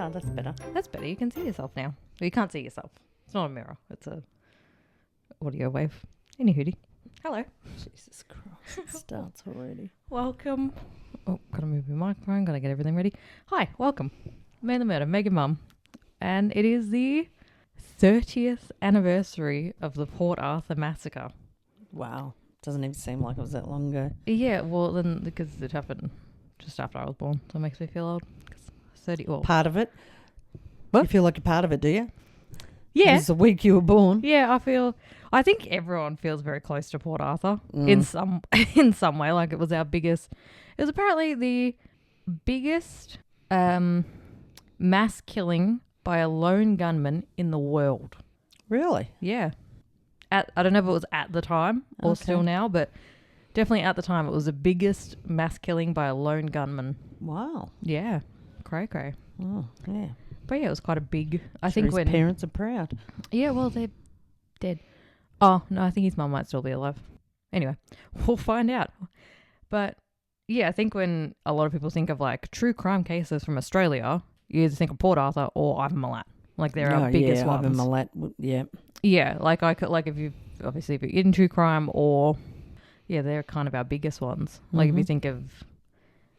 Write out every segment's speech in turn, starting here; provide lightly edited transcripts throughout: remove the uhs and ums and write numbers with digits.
Oh, that's better. That's better. You can see yourself now. Well, you can't see yourself. It's not a mirror. It's a audio wave. Any hootie. Hello. Jesus Christ. It starts already. Welcome. Oh, gotta move my microphone. Gotta get everything ready. Hi, welcome. Mainly Murder, Megan Mum. And it is the 30th anniversary of the Port Arthur Massacre. Wow. Doesn't even seem like it was that long ago. Yeah, well, then, because it happened just after I was born, so it makes me feel old. 30, well, Part of it? What? You feel like a part of it, do you? yeah. It's the week you were born. Yeah, I think everyone feels very close to Port Arthur in some way. Like it was apparently the biggest mass killing by a lone gunman in the world. Really? Yeah. I don't know if it was at the time or still now, but definitely at the time it was the biggest mass killing by a lone gunman. Wow. Yeah. Cray. Oh, yeah. But yeah, it was quite a big... I Sure think his parents are proud. Yeah, well, they're dead. Oh, no, I think his mum might still be alive. Anyway, we'll find out. But yeah, I think when a lot of people think of like true crime cases from Australia, you either think of Port Arthur or Ivan Milat. Like they're our biggest ones. Ivan Milat, yeah. Yeah, like I could, like if you're in true crime or, yeah, they're kind of our biggest ones. Like if you think of,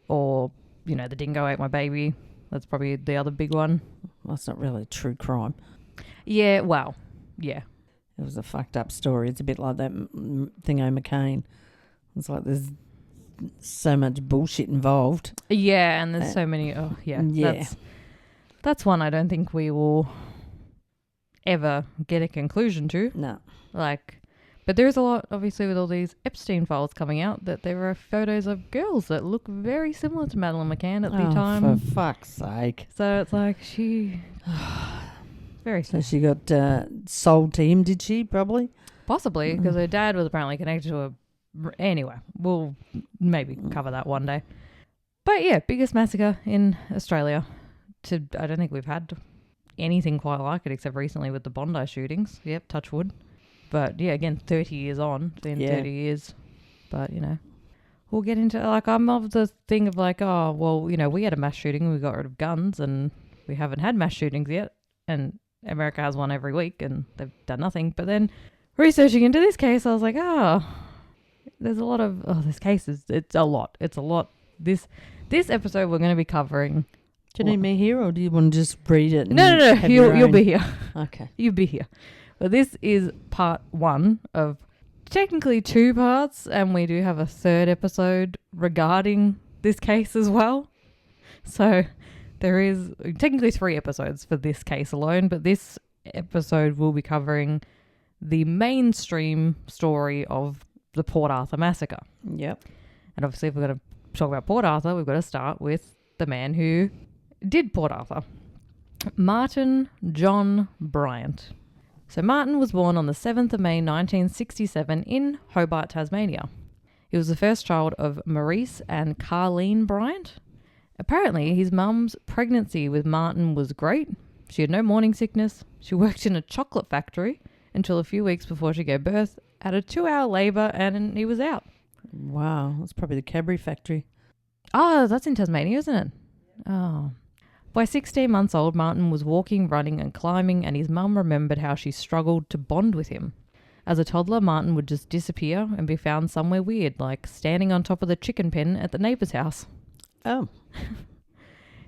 or, you know, the dingo ate my baby. That's probably the other big one. Well, it's not really a true crime. Yeah, well, yeah. It was a fucked up story. It's a bit like that Thingo McCain. It's like there's so much bullshit involved. Yeah, and there's so many. Oh, yeah. Yeah. That's one I don't think we will ever get a conclusion to. No. But there is a lot, obviously, with all these Epstein files coming out, that there are photos of girls that look very similar to Madeleine McCann at the time. For fuck's sake. So it's like she... very So she got sold to him, did she, probably? Possibly, because her dad was apparently connected to her. Anyway, we'll maybe cover that one day. But yeah, biggest massacre in Australia. I don't think we've had anything quite like it except recently with the Bondi shootings. Yep, touch wood. But yeah, again, 30 years on. It's been 30 years. But, you know, we'll get into, like, I'm of the thing of like, oh, well, you know, we had a mass shooting and we got rid of guns and we haven't had mass shootings yet. And America has one every week and they've done nothing. But then researching into this case, I was like, there's a lot of, this case is, it's a lot. This episode we're going to be covering. Do you need me here or do you want to just read it? No. You'll be here. Okay. You'll be here. But this is part 1 of technically 2 parts, and we do have a 3rd episode regarding this case as well. So there is technically 3 episodes for this case alone, but this episode will be covering the mainstream story of the Port Arthur Massacre. Yep. And obviously if we're going to talk about Port Arthur, we've got to start with the man who did Port Arthur. Martin John Bryant. So Martin was born on the 7th of May 1967 in Hobart, Tasmania. He was the first child of Maurice and Carleen Bryant. Apparently, his mum's pregnancy with Martin was great. She had no morning sickness. She worked in a chocolate factory until a few weeks before she gave birth, had a 2-hour labour, and he was out. Wow, that's probably the Cadbury factory. Oh, that's in Tasmania, isn't it? Oh. By 16 months old, Martin was walking, running and climbing, and his mum remembered how she struggled to bond with him. As a toddler, Martin would just disappear and be found somewhere weird, like standing on top of the chicken pen at the neighbour's house. Oh.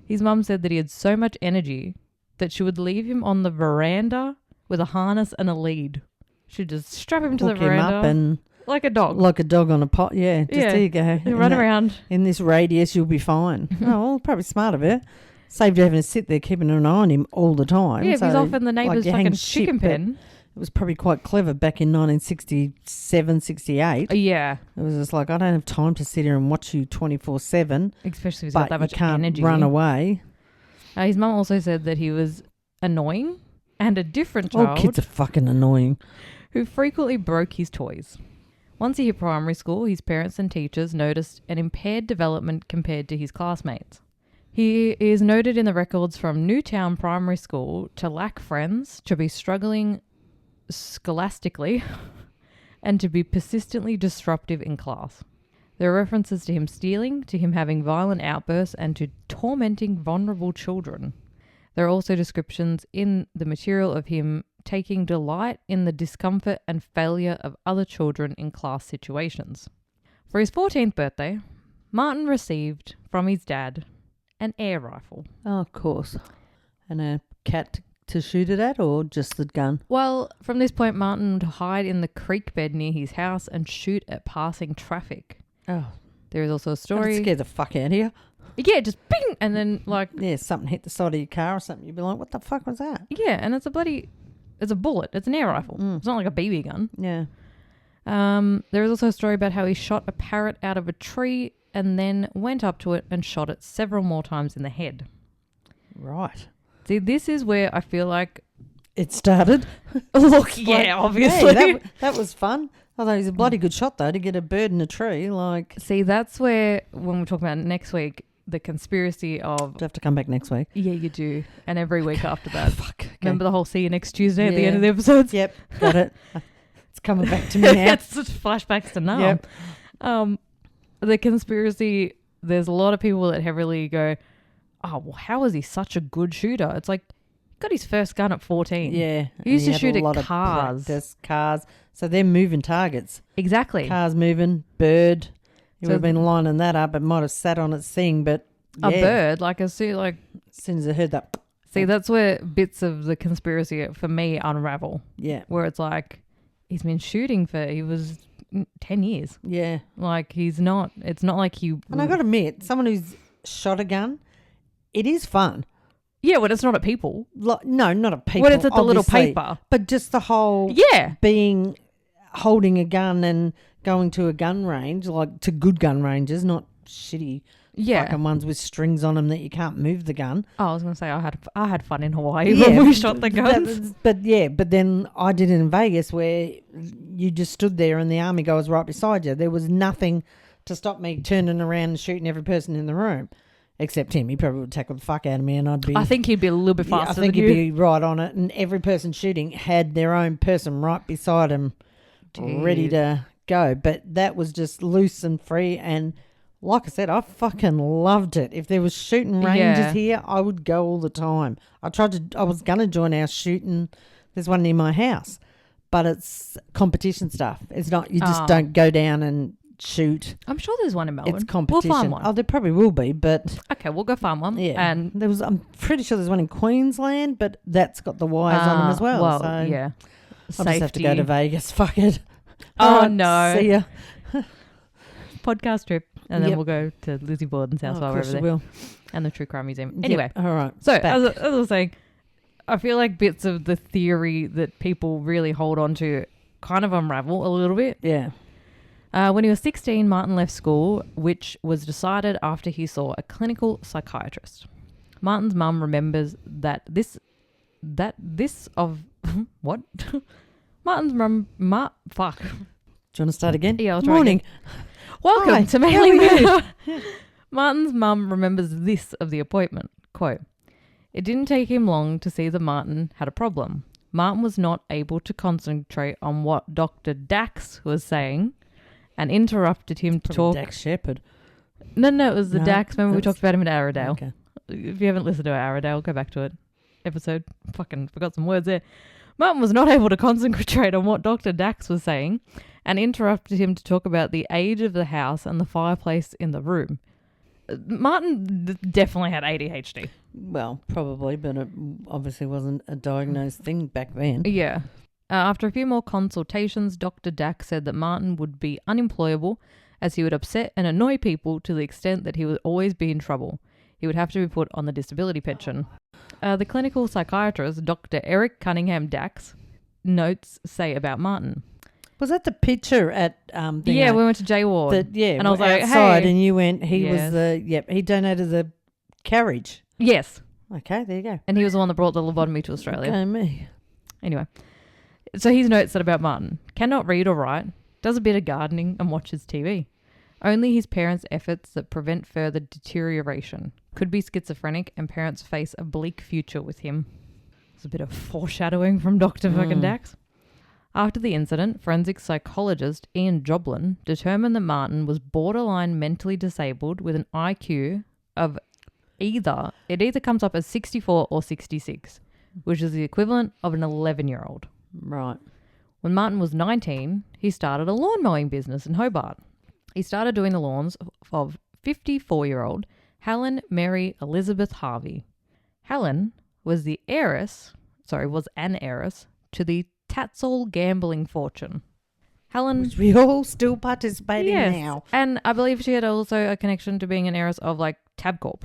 His mum said that he had so much energy that she would leave him on the veranda with a harness and a lead. She'd just strap him to the veranda. Him up and like a dog. Like a dog on a pot, yeah. There you go. You run around. In this radius, you'll be fine. Oh, well, probably smart of her. Saved you having to sit there keeping an eye on him all the time. Yeah, if he's off in the neighbour's fucking chicken pen. It was probably quite clever back in 1967, 68. Yeah. It was just like, I don't have time to sit here and watch you 24/7. Especially if he's got that much energy. Run away. His mum also said that he was annoying and a different child. All kids are fucking annoying. Who frequently broke his toys. Once he hit primary school, his parents and teachers noticed an impaired development compared to his classmates. He is noted in the records from Newtown Primary School to lack friends, to be struggling scholastically, and to be persistently disruptive in class. There are references to him stealing, to him having violent outbursts, and to tormenting vulnerable children. There are also descriptions in the material of him taking delight in the discomfort and failure of other children in class situations. For his 14th birthday, Martin received from his dad an air rifle. Oh, of course. And a cat to shoot it at, or just the gun? Well, from this point, Martin would hide in the creek bed near his house and shoot at passing traffic. Oh. There is also a story. That'd scare the fuck out of you. Yeah, just bing! And then, like... Yeah, something hit the side of your car or something. You'd be like, what the fuck was that? Yeah, and it's a bullet. It's an air rifle. It's not like a BB gun. Yeah. There is also a story about how he shot a parrot out of a tree and then went up to it and shot it several more times in the head. Right. See, this is where I feel like... It started. Look, yeah, obviously. Hey, that was fun. Although he's a bloody good shot, though, to get a bird in a tree. Like, see, that's where, when we talk about next week, the conspiracy of... Do you have to come back next week? Yeah, you do. And every week after that. Fuck. Okay. Remember the whole see you next Tuesday at the end of the episodes? Yep, got it. It's coming back to me now. It's just flashbacks to now. Yep. The conspiracy, there's a lot of people that heavily go, oh, well, how is he such a good shooter? It's like, he got his first gun at 14. Yeah. He used to had shoot a at lot of cars. practice, cars. So they're moving targets. Exactly. Cars moving, bird. You So would have been lining that up. It might have sat on its thing, but yeah. A bird, like As soon as I heard that. See, that's where bits of the conspiracy for me unravel. Yeah. Where it's like, he's been shooting he was 10 years. Yeah. Like, it's not like he... And I got to admit, someone who's shot a gun, it is fun. Yeah, when it's not at people. No, not at people. When it's at the little obviously, paper. But just the whole holding a gun and going to a gun range, like to good gun ranges, not shitty fucking ones with strings on them that you can't move the gun. Oh, I was going to say I had fun in Hawaii when we shot the guns. But then I did it in Vegas where you just stood there and the army guy was right beside you. There was nothing to stop me turning around and shooting every person in the room. Except him. He probably would tackle the fuck out of me and I'd be... I think he'd be a little bit faster than you. I think he'd be right on it. And every person shooting had their own person right beside him ready to go. But that was just loose and free. And like I said, I fucking loved it. If there was shooting ranges here, I would go all the time. I was going to join our shooting. There's one near my house. But it's competition stuff. It's not... You just don't go down and... shoot. I'm sure there's one in Melbourne. It's competition. We'll find one. Oh, there probably will be, but... Okay, we'll go find one. Yeah. And I'm pretty sure there's one in Queensland, but that's got the wires on them as well. Well, so yeah. I'll just have to go to Vegas. Fuck it. Oh, All right, no. See ya. Podcast trip. And then we'll go to Lizzie Borden's house while we're over there. Will. And the True Crime Museum. Anyway. All right. So, as I was saying, I feel like bits of the theory that people really hold on to kind of unravel a little bit. Yeah. When he was 16, Martin left school, which was decided after he saw a clinical psychiatrist. Martin's mum remembers what? Martin's mum, fuck. Do you want to start again? Yeah, I'll try Morning. Again. Welcome Hi, to Mainly. Martin's mum remembers this of the appointment. Quote, "It didn't take him long to see that Martin had a problem. Martin was not able to concentrate on what Dr. Dax was saying and interrupted him to talk." Dax Shepherd. No, it was the Dax. Remember we talked about him in Arrowdale. Okay. If you haven't listened to Arrowdale, go back to it. Episode. Fucking forgot some words there. Martin was not able to concentrate on what Dr. Dax was saying and interrupted him to talk about the age of the house and the fireplace in the room. Martin definitely had ADHD. Well, probably, but it obviously wasn't a diagnosed thing back then. Yeah. After a few more consultations, Dr. Dax said that Martin would be unemployable as he would upset and annoy people to the extent that he would always be in trouble. He would have to be put on the disability pension. The clinical psychiatrist, Dr. Eric Cunningham Dax, notes say about Martin. Was that the picture at... we went to J Ward. And I was like, outside, hey. and you went, he donated the carriage. Yes. Okay, there you go. And he was the one that brought the lobotomy to Australia. Okay, me. Anyway. So his notes said about Martin. Cannot read or write. Does a bit of gardening and watches TV. Only his parents' efforts that prevent further deterioration. Could be schizophrenic and parents face a bleak future with him. It's a bit of foreshadowing from Dr. fucking Dax. After the incident, forensic psychologist Ian Joblin determined that Martin was borderline mentally disabled with an IQ of it either comes up as 64 or 66, which is the equivalent of an 11-year-old. Right. When Martin was 19, he started a lawn mowing business in Hobart. He started doing the lawns of 54-year-old Helen Mary Elizabeth Harvey. Helen was an heiress to the Tatzel gambling fortune. Helen, Which we all still participate yes, in now. and I believe she had also a connection to being an heiress of like Tabcorp.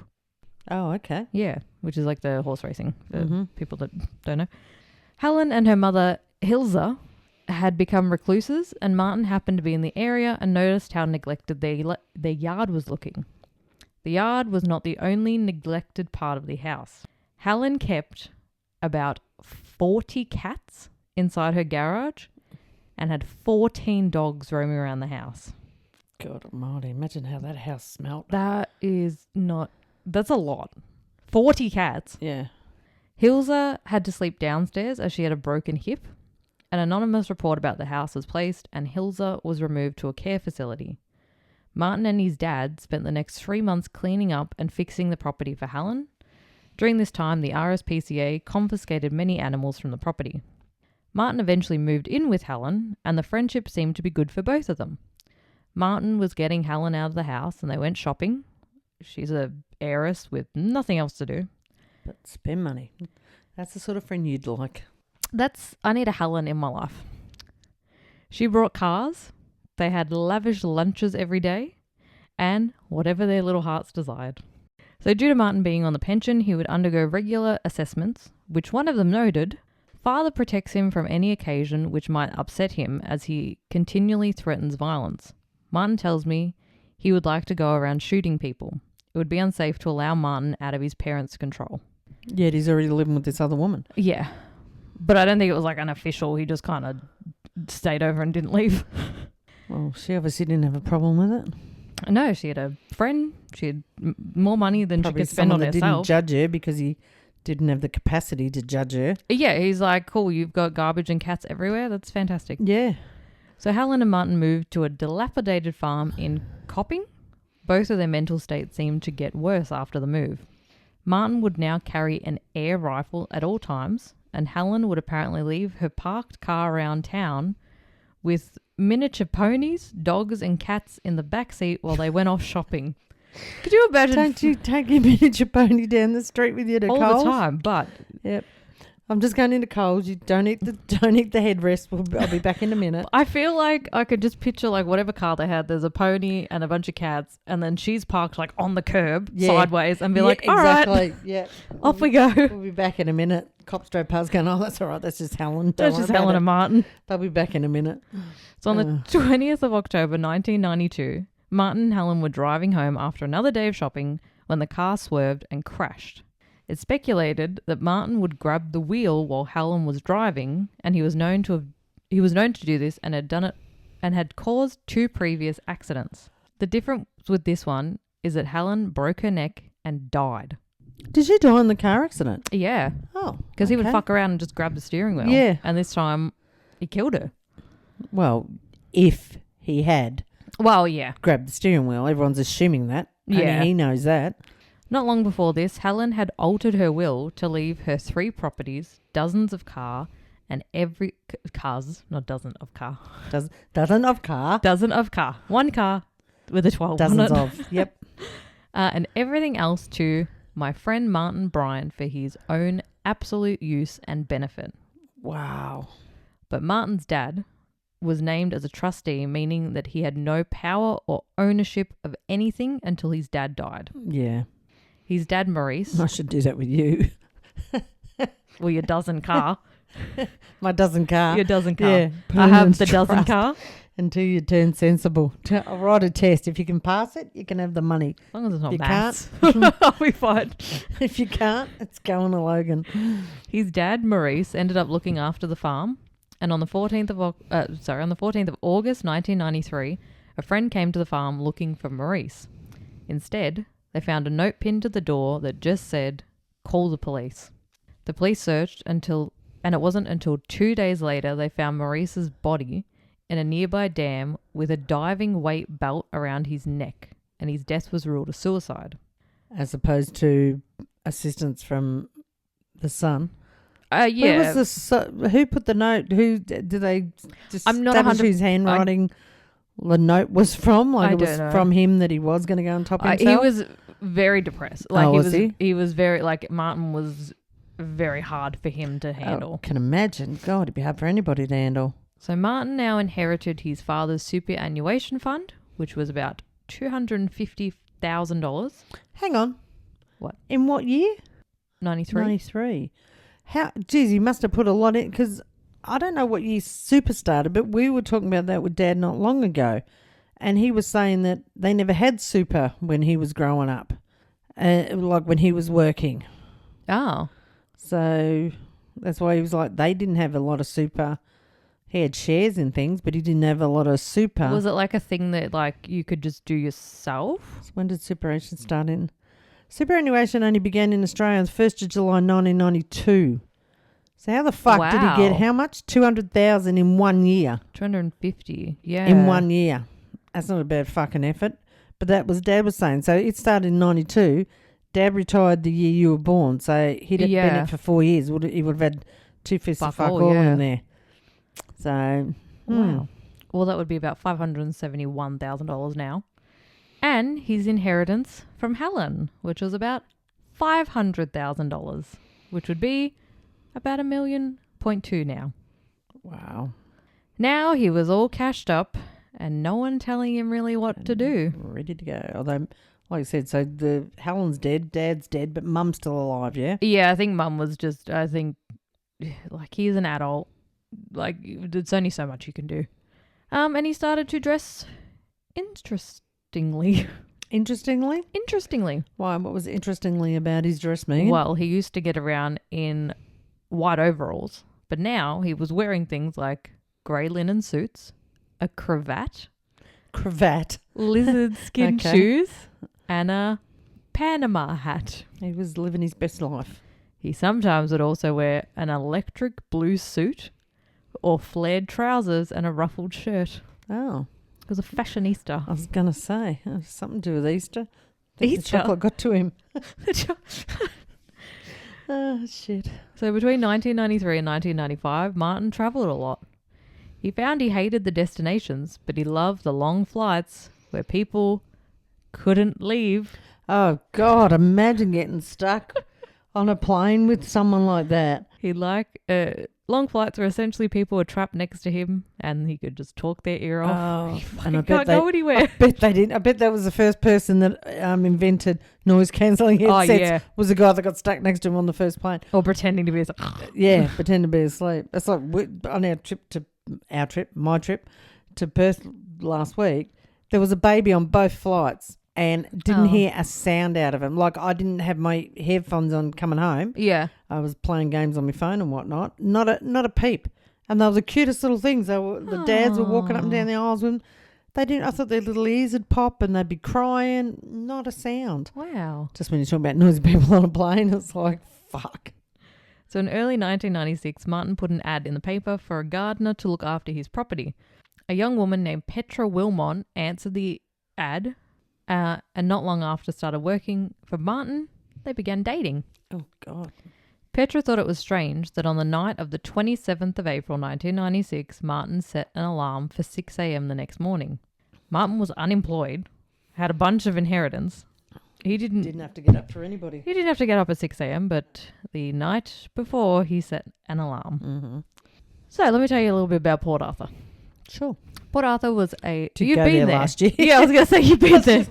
Oh, okay. Yeah, which is like the horse racing for people that don't know. Helen and her mother Hilza had become recluses, and Martin happened to be in the area and noticed how neglected their yard was looking. The yard was not the only neglected part of the house. Helen kept about 40 cats inside her garage and had 14 dogs roaming around the house. God almighty, imagine how that house smelt. That's a lot. 40 cats. Yeah. Hilza had to sleep downstairs as she had a broken hip. An anonymous report about the house was placed and Hilza was removed to a care facility. Martin and his dad spent the next 3 months cleaning up and fixing the property for Helen. During this time, the RSPCA confiscated many animals from the property. Martin eventually moved in with Helen, and the friendship seemed to be good for both of them. Martin was getting Helen out of the house, and they went shopping. She's a heiress with nothing else to do. But spend money. That's the sort of friend you'd like. I need a Helen in my life. She brought cars. They had lavish lunches every day, and whatever their little hearts desired. So due to Martin being on the pension, he would undergo regular assessments, which one of them noted, father protects him from any occasion which might upset him as he continually threatens violence. Martin tells me he would like to go around shooting people. It would be unsafe to allow Martin out of his parents' control. Yet he's already living with this other woman. Yeah. But I don't think it was like unofficial. He just kind of stayed over and didn't leave. Well, she obviously didn't have a problem with it. No, she had a friend. She had more money than Probably she could spend on someone that herself. didn't judge her because he didn't have the capacity to judge her. Yeah, he's like, cool, you've got garbage and cats everywhere. That's fantastic. Yeah. So Helen and Martin moved to a dilapidated farm in Copping. Both of their mental states seemed to get worse after the move. Martin would now carry an air rifle at all times, and Helen would apparently leave her parked car around town with miniature ponies, dogs and cats in the back seat while they went off shopping. Could you imagine? Don't you take your miniature pony down the street with you to all Coles? the time, but... Yep. I'm just going into Coles. You don't eat the headrest. I'll be back in a minute. I feel like I could just picture like whatever car they had, there's a pony and a bunch of cats, and then she's parked like on the curb sideways and be like, all exactly. right, yeah. off we go. We'll be back in a minute. Cops drove past going, oh, that's all right. That's just Helen. That's just Helen and Martin. They'll be back in a minute. So on the 20th of October, 1992, Martin and Helen were driving home after another day of shopping when the car swerved and crashed. It's speculated that Martin would grab the wheel while Helen was driving, and he was known to do this and had done it and had caused 2 previous accidents. The difference with this one is that Helen broke her neck and died. Did she die in the car accident? Yeah. Oh. Because he would fuck around and just grab the steering wheel. Yeah. And this time he killed her. Well, if he had Well, yeah. grabbed the steering wheel, everyone's assuming that. Yeah. Only he knows that. Not long before this, Helen had altered her will to leave her 3 properties, dozens of cars, and dozen of car. One car with a 12 Dozens on it. of. Yep. And everything else to my friend Martin Bryan for his own absolute use and benefit. Wow. But Martin's dad was named as a trustee, meaning that he had no power or ownership of anything until his dad died. Yeah. His dad, Maurice. I should do that with you. Well, your dozen car. My dozen car. Your dozen car. Yeah. I have the dozen car. Until you turn sensible. I'll write a test. If you can pass it, you can have the money. As long as it's not You maths. can't. I'll be fine. If you can't, it's going to Logan. His dad, Maurice, ended up looking after the farm. And on the 14th of August 1993, a friend came to the farm looking for Maurice. Instead, they found a note pinned to the door that just said, "Call the police." The police searched and it wasn't until 2 days later they found Maurice's body in a nearby dam with a diving weight belt around his neck, and his death was ruled a suicide. as opposed to assistance from the son. Yeah. Who put the note? Who did they just I'm not establish whose handwriting the note was from? Like it was from him that he was going to go and top himself? He was very depressed. Like he? He was very, like, Martin was very hard for him to handle. Can imagine. God, it'd be hard for anybody to handle. So Martin now inherited his father's superannuation fund, which was about $250,000. Hang on. What? In what year? 93. 93. Geez, he must have put a lot in, because I don't know what year super started, but we were talking about that with Dad not long ago. And he was saying that they never had super when he was growing up, like when he was working. Oh. So that's why he was like, they didn't have a lot of super. He had shares in things, but he didn't have a lot of super. Was it like a thing that like you could just do yourself? So when did superannuation start in? Superannuation only began in Australia on the 1st of July 1992. So how the fuck did he get how much? 200,000 in 1 year. 250, yeah. In 1 year. That's not a bad fucking effort. But that was Dad was saying. So it started in 92. Dad retired the year you were born. So he'd have been it for 4 years. He would have had 2 fifths of fuck all in there. So, wow. Well, that would be about $571,000 now. And his inheritance from Helen, which was about $500,000, which would be about $1.2 million now. Wow. Now he was all cashed up and no one telling him really what to do. Ready to go. Although, like I said, so Helen's dead, Dad's dead, but Mum's still alive, yeah? Yeah, I think Mum was just, like, he's an adult. Like, there's only so much you can do. And he started to dress interestingly. Interestingly. Why? What was interestingly about his dress, Megan? Well, he used to get around in white overalls, but now he was wearing things like grey linen suits, a cravat, lizard skin shoes, and a Panama hat. He was living his best life. He sometimes would also wear an electric blue suit or flared trousers and a ruffled shirt. Oh. It was a fashionista. I was going to say, something to do with Easter. Easter? The chocolate got to him. Oh, shit. So between 1993 and 1995, Martin travelled a lot. He found he hated the destinations, but he loved the long flights where people couldn't leave. Oh, God, imagine getting stuck on a plane with someone like that. He liked long flights where essentially people were trapped next to him and he could just talk their ear off. Oh, and I bet can't go anywhere. I bet they didn't. I bet that was the first person that invented noise cancelling headsets. Oh, yeah. Was the guy that got stuck next to him on the first plane. Or pretending to be asleep. Yeah, pretend to be asleep. It's like on my trip to Perth last week, there was a baby on both flights and didn't hear a sound out of him. Like, I didn't have my headphones on coming home. Yeah. I was playing games on my phone and whatnot. Not a peep. And they were the cutest little things. The dads were walking up and down the aisles with them. They didn't. I thought their little ears would pop and they'd be crying. Not a sound. Wow. Just when you're talking about noisy people on a plane, it's like, fuck. So in early 1996, Martin put an ad in the paper for a gardener to look after his property. A young woman named Petra Wilmot answered the ad, and not long after started working for Martin. They began dating. Oh, God. Petra thought it was strange that on the night of the 27th of April 1996, Martin set an alarm for 6 a.m. the next morning. Martin was unemployed, had a bunch of inheritance. He didn't have to get up for anybody. He didn't have to get up at 6 a.m., but the night before he set an alarm. Mm-hmm. So let me tell you a little bit about Port Arthur. Sure. Port Arthur was a... You've been there last year. Yeah, I was going to say you've been there.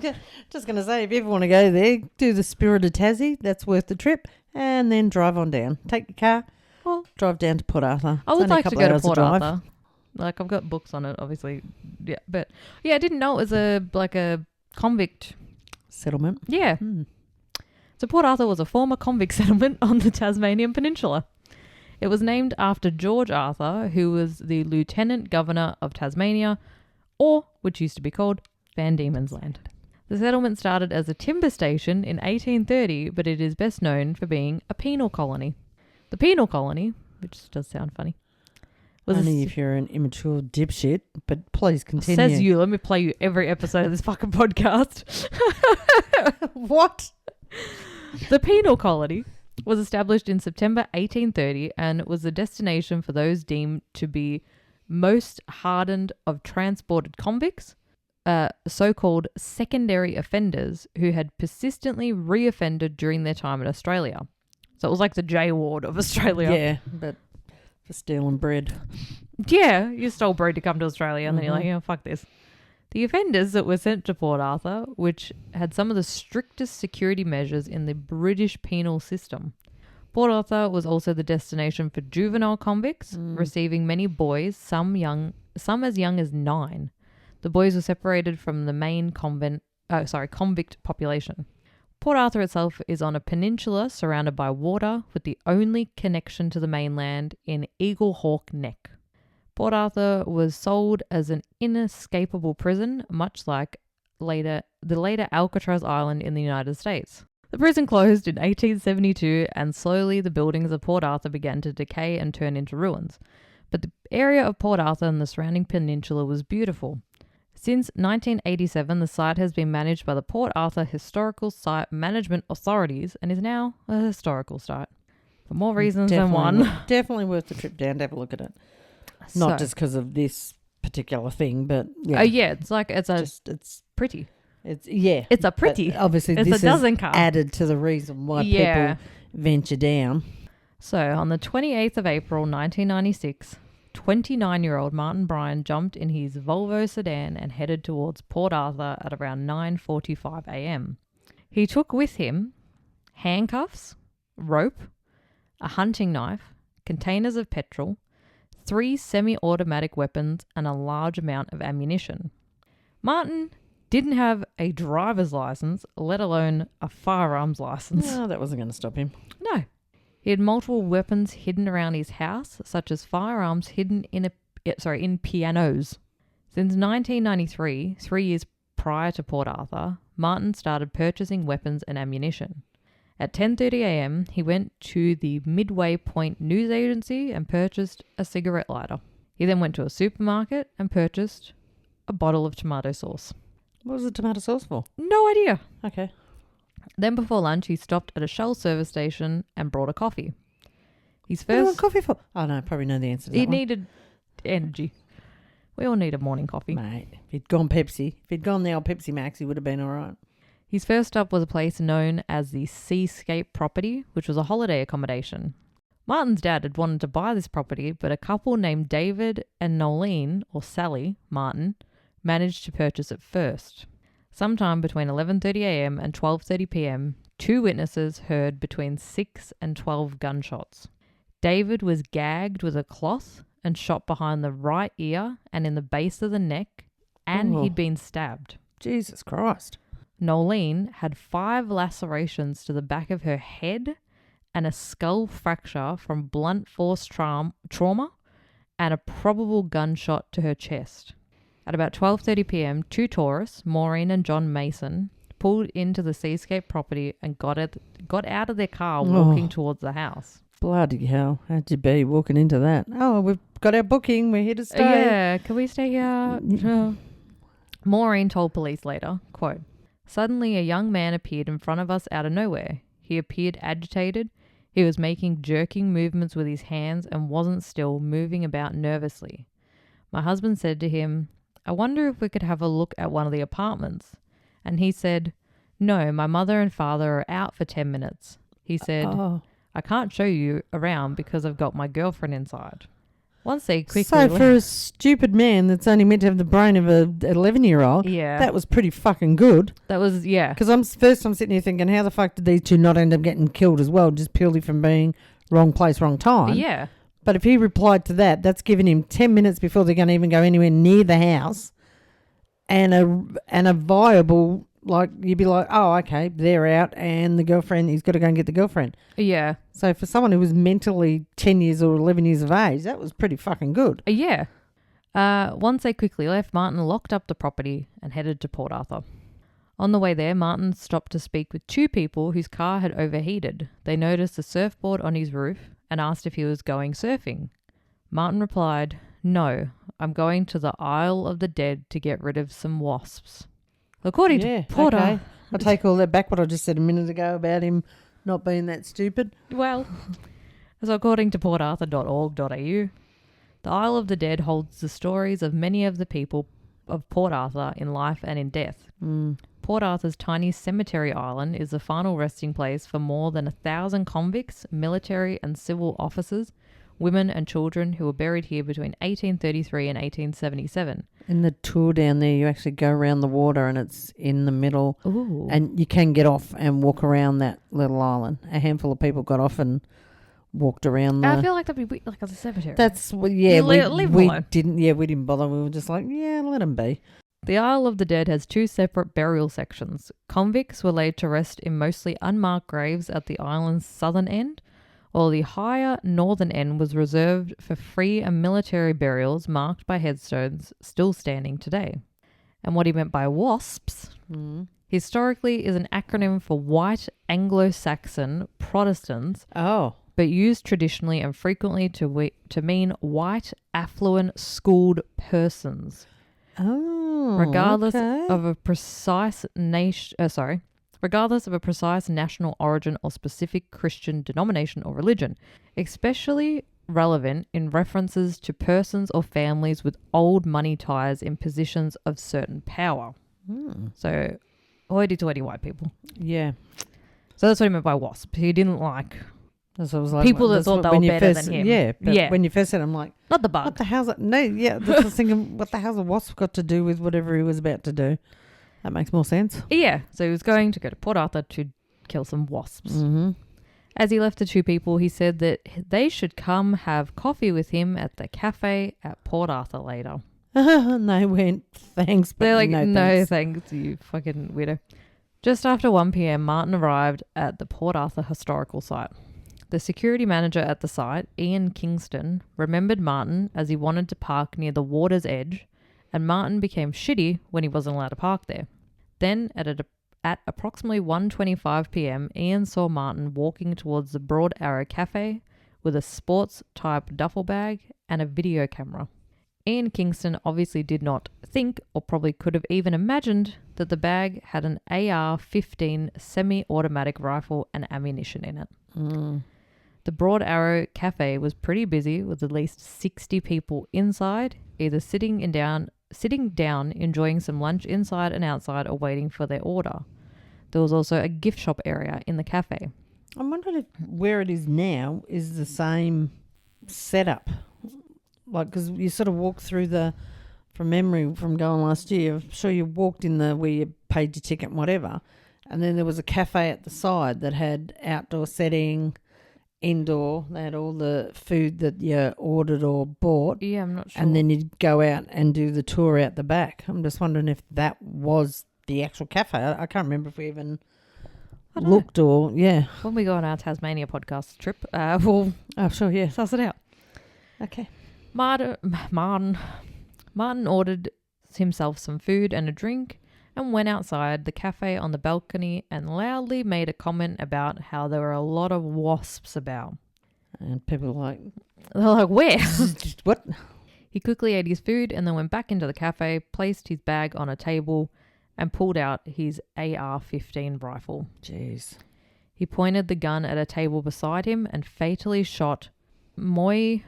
Just going to say, if you ever want to go there, do the Spirit of Tassie. That's worth the trip. And then drive on down. Take your car. Well, drive down to Port Arthur. I would like to go to Port Arthur. Like, I've got books on it, obviously. Yeah, but yeah, I didn't know it was a convict settlement. Yeah. So Port Arthur was a former convict settlement on the Tasmanian Peninsula. It was named after George Arthur, who was the Lieutenant Governor of Tasmania, or which used to be called Van Diemen's Land. The settlement started as a timber station in 1830, but it is best known for being a penal colony. The penal colony, which does sound funny, was only if you're an immature dipshit, but please continue. Says you. Let me play you every episode of this fucking podcast. What? The penal colony was established in September 1830 and was the destination for those deemed to be most hardened of transported convicts, so-called secondary offenders who had persistently reoffended during their time in Australia. So it was like the J ward of Australia. Yeah, but for stealing bread. Yeah, you stole bread to come to Australia and then you're like, yeah, fuck this. The offenders that were sent to Port Arthur, which had some of the strictest security measures in the British penal system. Port Arthur was also the destination for juvenile convicts, receiving many boys, some as young as 9. The boys were separated from the main convict population. Port Arthur itself is on a peninsula surrounded by water, with the only connection to the mainland in Eagle Hawk Neck. Port Arthur was sold as an inescapable prison, much like the later Alcatraz Island in the United States. The prison closed in 1872 and slowly the buildings of Port Arthur began to decay and turn into ruins. But the area of Port Arthur and the surrounding peninsula was beautiful. Since 1987, the site has been managed by the Port Arthur Historical Site Management Authorities and is now a historical site. For more reasons than one. Definitely worth the trip down to have a look at it. Not just because of this particular thing, but yeah. It's pretty. It's a pretty. But obviously, it's this a dozen car. Added to the reason why people venture down. So on the 28th of April, 1996, 29-year-old Martin Bryan jumped in his Volvo sedan and headed towards Port Arthur at around 9:45 a.m. He took with him handcuffs, rope, a hunting knife, containers of petrol, 3 semi-automatic weapons, and a large amount of ammunition. Martin didn't have a driver's license, let alone a firearms license. No, that wasn't going to stop him. No. He had multiple weapons hidden around his house, such as firearms hidden in pianos. Since 1993, 3 years prior to Port Arthur, Martin started purchasing weapons and ammunition. At 10:30 a.m., he went to the Midway Point news agency and purchased a cigarette lighter. He then went to a supermarket and purchased a bottle of tomato sauce. What was the tomato sauce for? No idea. Okay. Then before lunch, he stopped at a Shell service station and brought a coffee. What do you want coffee for? Oh, no, I probably know the answer to that He needed energy. We all need a morning coffee. Mate, if he'd gone Pepsi, if he'd gone the old Pepsi Max, he would have been all right. His first stop was a place known as the Seascape property, which was a holiday accommodation. Martin's dad had wanted to buy this property, but a couple named David and Nolene, or Sally, Martin, managed to purchase it first. Sometime between 11:30 a.m. and 12:30 p.m., 2 witnesses heard between 6 and 12 gunshots. David was gagged with a cloth and shot behind the right ear and in the base of the neck, and he'd been stabbed. Jesus Christ. Nolene had 5 lacerations to the back of her head and a skull fracture from blunt force trauma and a probable gunshot to her chest. At about 12:30 p.m., 2 tourists, Maureen and John Mason, pulled into the Seascape property and got out of their car walking towards the house. Bloody hell. How'd you be walking into that? Oh, we've got our booking. We're here to stay. Yeah, can we stay here? Maureen told police later, quote, "Suddenly a young man appeared in front of us out of nowhere. He appeared agitated. He was making jerking movements with his hands and wasn't still, moving about nervously. My husband said to him, 'I wonder if we could have a look at one of the apartments.' And he said, 'No, my mother and father are out for 10 minutes. He said, 'I can't show you around because I've got my girlfriend inside.'" Once they quickly... So for a stupid man that's only meant to have the brain of an 11-year-old, that was pretty fucking good. That was, yeah. Because I'm sitting here thinking, how the fuck did these 2 not end up getting killed as well, just purely from being wrong place, wrong time? Yeah. But if he replied to that, that's giving him 10 minutes before they're going to even go anywhere near the house, and a viable, like, you'd be like, oh, okay, they're out, and the girlfriend, he's got to go and get the girlfriend. Yeah. So for someone who was mentally 10 years or 11 years of age, that was pretty fucking good. Yeah. Once they quickly left, Martin locked up the property and headed to Port Arthur. On the way there, Martin stopped to speak with 2 people whose car had overheated. They noticed a surfboard on his roof and asked if he was going surfing. Martin replied, "No, I'm going to the Isle of the Dead to get rid of some wasps." According to Port Arthur... I take all that back, what I just said a minute ago about him not being that stupid. Well, so according to portarthur.org.au, the Isle of the Dead holds the stories of many of the people of Port Arthur in life and in death. Port Arthur's tiny cemetery island is the final resting place for more than 1,000 convicts, military and civil officers, women and children who were buried here between 1833 and 1877. In the tour down there, you actually go around the water and it's in the middle. Ooh. And you can get off and walk around that little island. A handful of people got off and walked around I feel like that'd be like a cemetery. That's, well, You leave we alone. didn't bother. We were just like, yeah, let them be. The Isle of the Dead has two separate burial sections. Convicts were laid to rest in mostly unmarked graves at the island's southern end, while the higher northern end was reserved for free and military burials marked by headstones still standing today. And what he meant by WASPs, historically, is an acronym for White Anglo-Saxon Protestants, but used traditionally and frequently to mean white, affluent, schooled persons. Regardless of a precise national origin or specific Christian denomination or religion, especially relevant in references to persons or families with old money ties in positions of certain power. So, hoity-toity white people. Yeah. So that's what he meant by WASP. He didn't like That's what I was like, people that thought they were better than him. Yeah, but Yeah. when you first said it, I'm like, not the bug. what the hell's it? No, yeah, I was thinking, what the hell's a wasp got to do with whatever he was about to do? That makes more sense. Yeah, so he was going to go to Port Arthur to kill some wasps. Mm-hmm. As he left the two people, he said that they should come have coffee with him at the cafe at Port Arthur later. And they went, thanks, but They're like, no thanks, you fucking weirdo. Just after 1 p.m, Martin arrived at the Port Arthur historical site. The security manager at the site, Ian Kingston, remembered Martin as he wanted to park near the water's edge, and Martin became shitty when he wasn't allowed to park there. Then, at approximately 1:25 p.m, Ian saw Martin walking towards the Broad Arrow Cafe with a sports-type duffel bag and a video camera. Ian Kingston obviously did not think, or probably could have even imagined, that the bag had an AR-15 semi-automatic rifle and ammunition in it. The Broad Arrow Cafe was pretty busy with at least 60 people inside, either sitting down enjoying some lunch inside and outside or waiting for their order. There was also a gift shop area in the cafe. I'm wondering if where it is now is the same setup. Like, because you sort of walk through from memory from going last year, I'm sure you walked in where you paid your ticket and whatever, and then there was a cafe at the side that had outdoor setting, indoor. They had all the food that you ordered or bought. Yeah, I'm not sure. And then you'd go out and do the tour out the back. I'm just wondering if that was the actual cafe. I can't remember if we even looked or, yeah. When we go on our Tasmania podcast trip, we'll sure, yeah. suss it out. Okay. Martin ordered himself some food and a drink and went outside the cafe on the balcony and loudly made a comment about how there were a lot of wasps about. And people were They're like, where? What? He quickly ate his food and then went back into the cafe, placed his bag on a table and pulled out his AR-15 rifle. Jeez. He pointed the gun at a table beside him and fatally shot Mo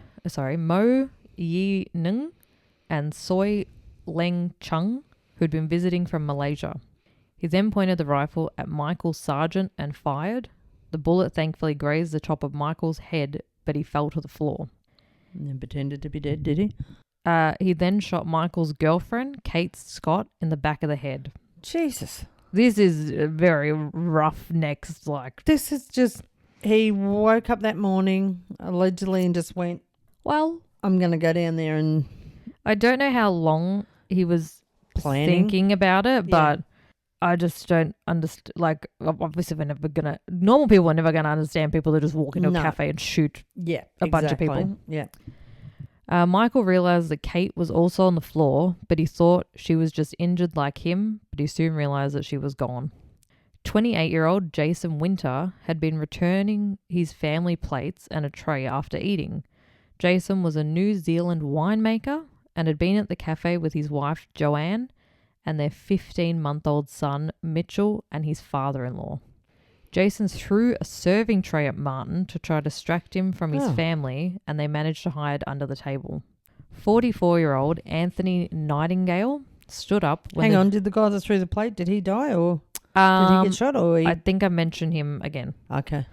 Yi Nung and Soy Leng Chung, who'd been visiting from Malaysia. He then pointed the rifle at Michael Sargent and fired. The bullet thankfully grazed the top of Michael's head, but he fell to the floor. And then pretended to be dead, did he? He then shot Michael's girlfriend, Kate Scott, in the back of the head. Jesus. This is very rough next, This is just, he woke up that morning, allegedly, and just went, well, I'm going to go down there and... I don't know how long he was planning, thinking about it, but I just don't understand. Obviously, normal people are never going to understand people that just walk into a cafe and shoot a bunch of people. Yeah. Michael realized that Kate was also on the floor, but he thought she was just injured like him, but he soon realized that she was gone. 28-year-old Jason Winter had been returning his family plates and a tray after eating. Jason was a New Zealand winemaker and had been at the cafe with his wife Joanne and their 15-month-old son, Mitchell, and his father-in-law. Jason threw a serving tray at Martin to try to distract him from his family, and they managed to hide under the table. 44-year-old Anthony Nightingale stood up when... Hang on, did the guy that threw the plate, did he die or did he get shot? Or I think I mentioned him again. Okay.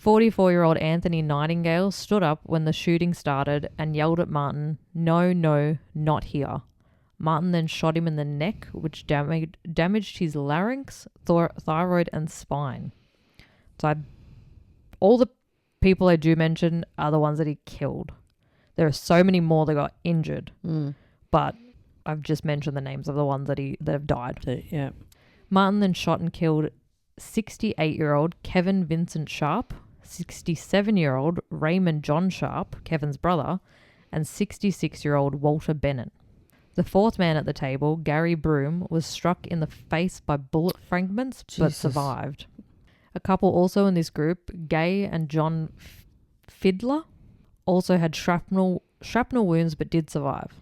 44-year-old Anthony Nightingale stood up when the shooting started and yelled at Martin, "No, no, not here." Martin then shot him in the neck, which damaged his larynx, thyroid, and spine. So all the people I do mention are the ones that he killed. There are so many more that got injured, but I've just mentioned the names of the ones that have died. Yeah. Martin then shot and killed 68-year-old Kevin Vincent Sharp, 67-year-old Raymond John Sharp, Kevin's brother, and 66-year-old Walter Bennett. The fourth man at the table, Gary Broom, was struck in the face by bullet fragments but survived. A couple also in this group, Gay and John Fiddler, also had shrapnel wounds but did survive.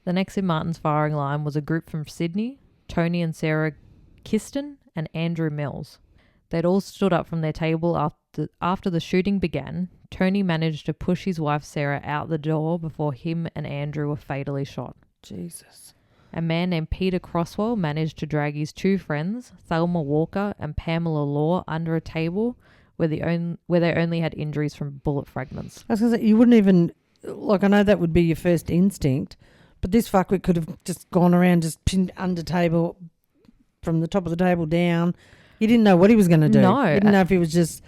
The next in Martin's firing line was a group from Sydney, Tony and Sarah Kiston and Andrew Mills. They'd all stood up from their table after the shooting began. Tony managed to push his wife Sarah out the door before him and Andrew were fatally shot. Jesus. A man named Peter Crosswell managed to drag his two friends, Thelma Walker and Pamela Law, under a table where they only had injuries from bullet fragments. I was going to say, you wouldn't even... Like, I know that would be your first instinct, but this fuckwit could have just gone around, just pinned under table, from the top of the table down. You didn't know what he was going to do. No. You didn't know if he was just...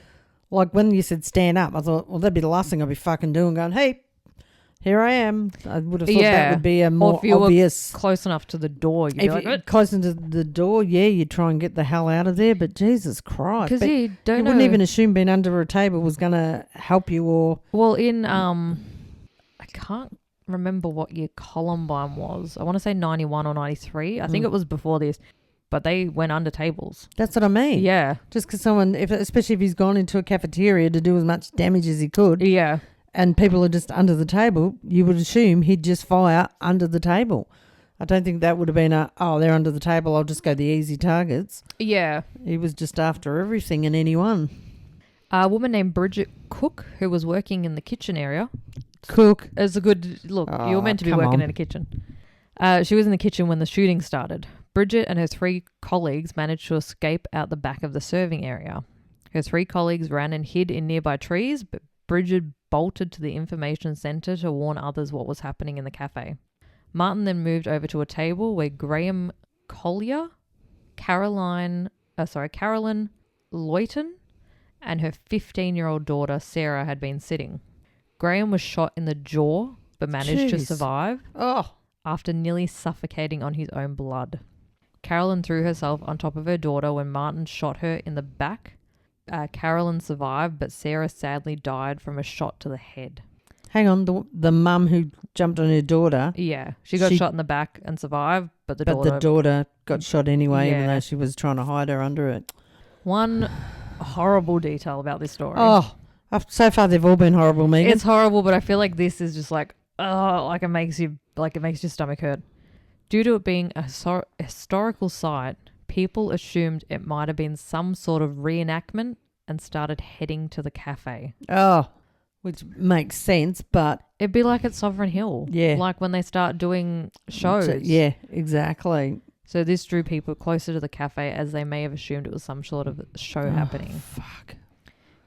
Like, when you said stand up, I thought, well, that'd be the last thing I'd be fucking doing, going, hey, here I am. I would have thought that would be a more obvious... close enough to the door, you'd be like... Close into the door, yeah, you'd try and get the hell out of there, but Jesus Christ. Because you don't know... wouldn't even assume being under a table was going to help you or... Well, in... I can't remember what year Columbine was. I want to say 91 or 93. I think it was before this. But they went under tables. That's what I mean. Yeah. Just because someone, especially if he's gone into a cafeteria to do as much damage as he could. Yeah. And people are just under the table, you would assume he'd just fire under the table. I don't think that would have been they're under the table, I'll just go the easy targets. Yeah. He was just after everything and anyone. A woman named Bridget Cook, who was working in the kitchen area. Cook. As a good... Look, you're meant to be working in a kitchen. She was in the kitchen when the shooting started. Bridget and her three colleagues managed to escape out the back of the serving area. Her three colleagues ran and hid in nearby trees, but Bridget bolted to the information centre to warn others what was happening in the cafe. Martin then moved over to a table where Graham Collier, Carolyn Loyton, and her 15-year-old daughter Sarah had been sitting. Graham was shot in the jaw but managed to survive after nearly suffocating on his own blood. Carolyn threw herself on top of her daughter when Martin shot her in the back. Carolyn survived, but Sarah sadly died from a shot to the head. Hang on, the mum who jumped on her daughter. Yeah, she got shot in the back and survived, but the daughter got shot anyway, even though she was trying to hide her under it. One horrible detail about this story. Oh, so far they've all been horrible, Megan. It's horrible, but I feel like this is just like, it makes your stomach hurt. Due to it being a historical site, people assumed it might have been some sort of reenactment and started heading to the cafe. Oh, which makes sense, but... It'd be like at Sovereign Hill. Yeah. Like when they start doing shows. Yeah, exactly. So this drew people closer to the cafe as they may have assumed it was some sort of show happening. Fuck.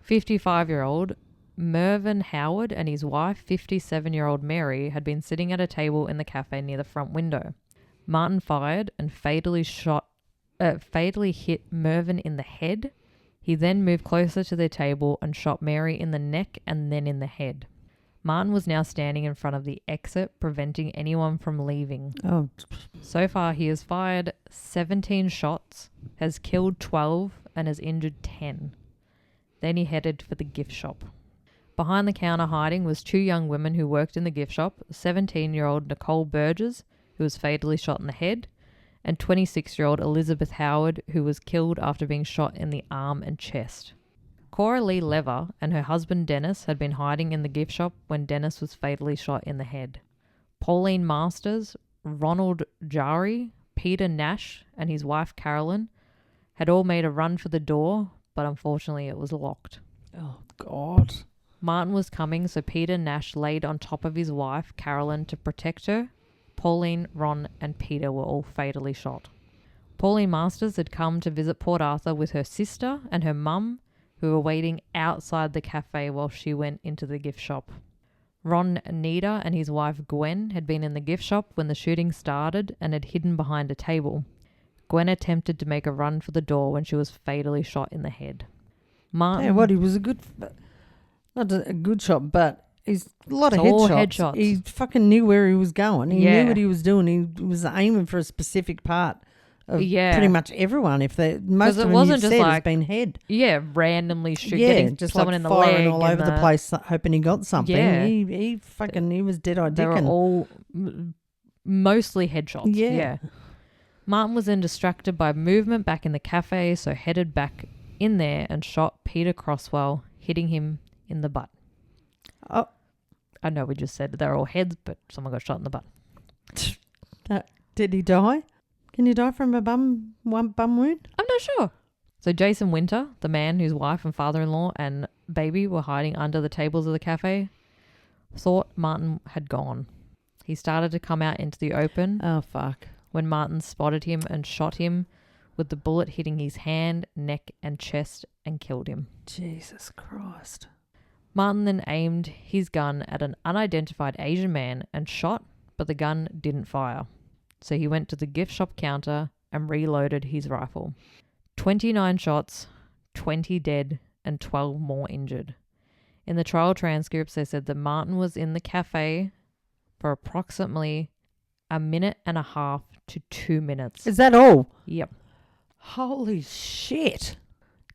55-year-old Mervyn Howard and his wife, 57-year-old Mary, had been sitting at a table in the cafe near the front window. Martin fired and fatally hit Mervyn in the head. He then moved closer to their table and shot Mary in the neck and then in the head. Martin was now standing in front of the exit, preventing anyone from leaving. Oh. So far, he has fired 17 shots, has killed 12, and has injured 10. Then he headed for the gift shop. Behind the counter hiding was two young women who worked in the gift shop, 17-year-old Nicole Burgess, who was fatally shot in the head, and 26-year-old Elizabeth Howard, who was killed after being shot in the arm and chest. Cora Lee Lever and her husband Dennis had been hiding in the gift shop when Dennis was fatally shot in the head. Pauline Masters, Ronald Jari, Peter Nash and his wife Carolyn had all made a run for the door, but unfortunately it was locked. Oh, God. Martin was coming, so Peter Nash laid on top of his wife Carolyn to protect her. Pauline, Ron and Peter were all fatally shot. Pauline Masters had come to visit Port Arthur with her sister and her mum, who were waiting outside the cafe while she went into the gift shop. Ron Nita and his wife Gwen had been in the gift shop when the shooting started and had hidden behind a table. Gwen attempted to make a run for the door when she was fatally shot in the head. Martin... Yeah, what, he was not a good shot, but he's a lot of all headshots. headshots. He fucking knew where he was going. He Yeah. knew what he was doing. He was aiming for a specific part of pretty much everyone. Most of it them wasn't you've just said has like been head. Yeah, randomly shoot, Yeah, getting just someone like in the firing leg all over the place, hoping he got something. Yeah. He was dead-eyed They were dicking. all mostly headshots. Yeah. Yeah. Martin was then distracted by movement back in the cafe, so headed back in there and shot Peter Crosswell, hitting him in the butt. Oh. I know we just said they're all heads, but someone got shot in the butt. Did he die? Can you die from a bum wound? I'm not sure. So Jason Winter, the man whose wife and father-in-law and baby were hiding under the tables of the cafe, thought Martin had gone. He started to come out into the open. Oh, fuck. When Martin spotted him and shot him with the bullet hitting his hand, neck and chest and killed him. Jesus Christ. Martin then aimed his gun at an unidentified Asian man and shot, but the gun didn't fire. So he went to the gift shop counter and reloaded his rifle. 29 shots, 20 dead and 12 more injured. In the trial transcripts, they said that Martin was in the cafe for approximately a minute and a half to 2 minutes. Is that all? Yep. Holy shit.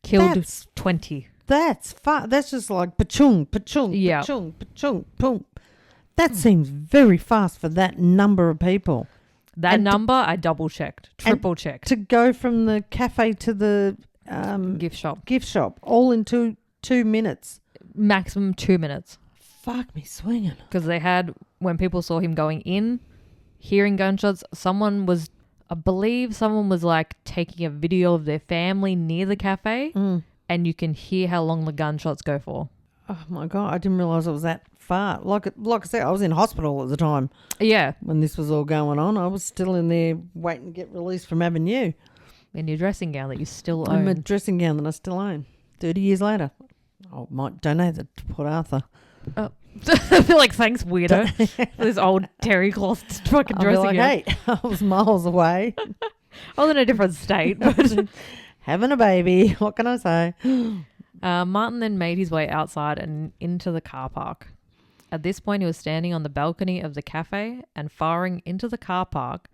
Killed 20. That's That's just like pa-chung, pa-chung, Yeah. pa-chung, pa-chung, boom. That seems very fast for that number of people. That number, I double-checked, triple-checked. To go from the cafe to the Gift shop. all in 2 minutes. Maximum 2 minutes. Fuck me swinging. Because they had, when people saw him going in, hearing gunshots, I believe someone was like taking a video of their family near the cafe and you can hear how long the gunshots go for. Oh my God, I didn't realise it was that far. Like I said, I was in hospital at the time. Yeah. When this was all going on. I was still in there waiting to get released from Avenue. In your dressing gown that you still own. In my dressing gown that I still own. 30 years later. I might donate it to Port Arthur. Oh. I feel like, thanks, weirdo, for this old terry cloth fucking dressing gown. Hey, I was miles away. I was in a different state. But having a baby. What can I say? Martin then made his way outside and into the car park. At this point, he was standing on the balcony of the cafe and firing into the car park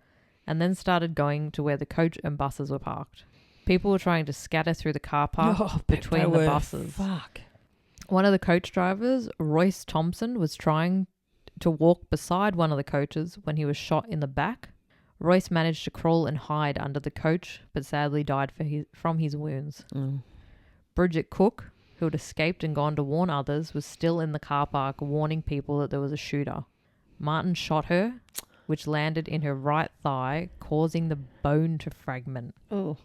and then started going to where the coach and buses were parked. People were trying to scatter through the car park between the buses. Fuck. One of the coach drivers, Royce Thompson, was trying to walk beside one of the coaches when he was shot in the back. Royce managed to crawl and hide under the coach, but sadly died from his wounds. Bridget Cook, who had escaped and gone to warn others, was still in the car park warning people that there was a shooter. Martin shot her, which landed in her right thigh, causing the bone to fragment. Oh.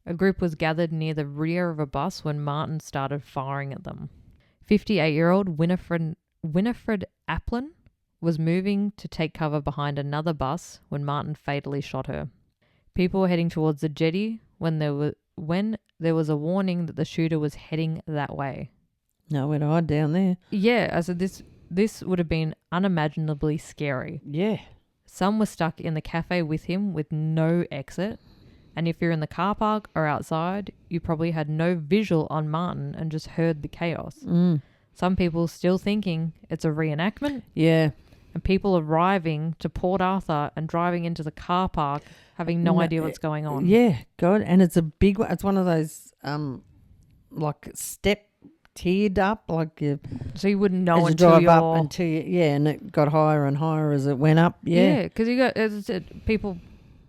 A group was gathered near the rear of a bus when Martin started firing at them. 58-year-old Winifred Applin was moving to take cover behind another bus when Martin fatally shot her. People were heading towards the jetty when there was a warning that the shooter was heading that way. Nowhere to hide down there. Yeah, I said this would have been unimaginably scary. Yeah. Some were stuck in the cafe with him with no exit. And if you're in the car park or outside, you probably had no visual on Martin and just heard the chaos. Some people still thinking it's a reenactment. Yeah. And people arriving to Port Arthur and driving into the car park having no idea what's going on. Yeah, God. And it's a big one. It's one of those like step tiered up. So you wouldn't know as you until drive you're... up until and it got higher and higher as it went up. Yeah. because you got, as I said, people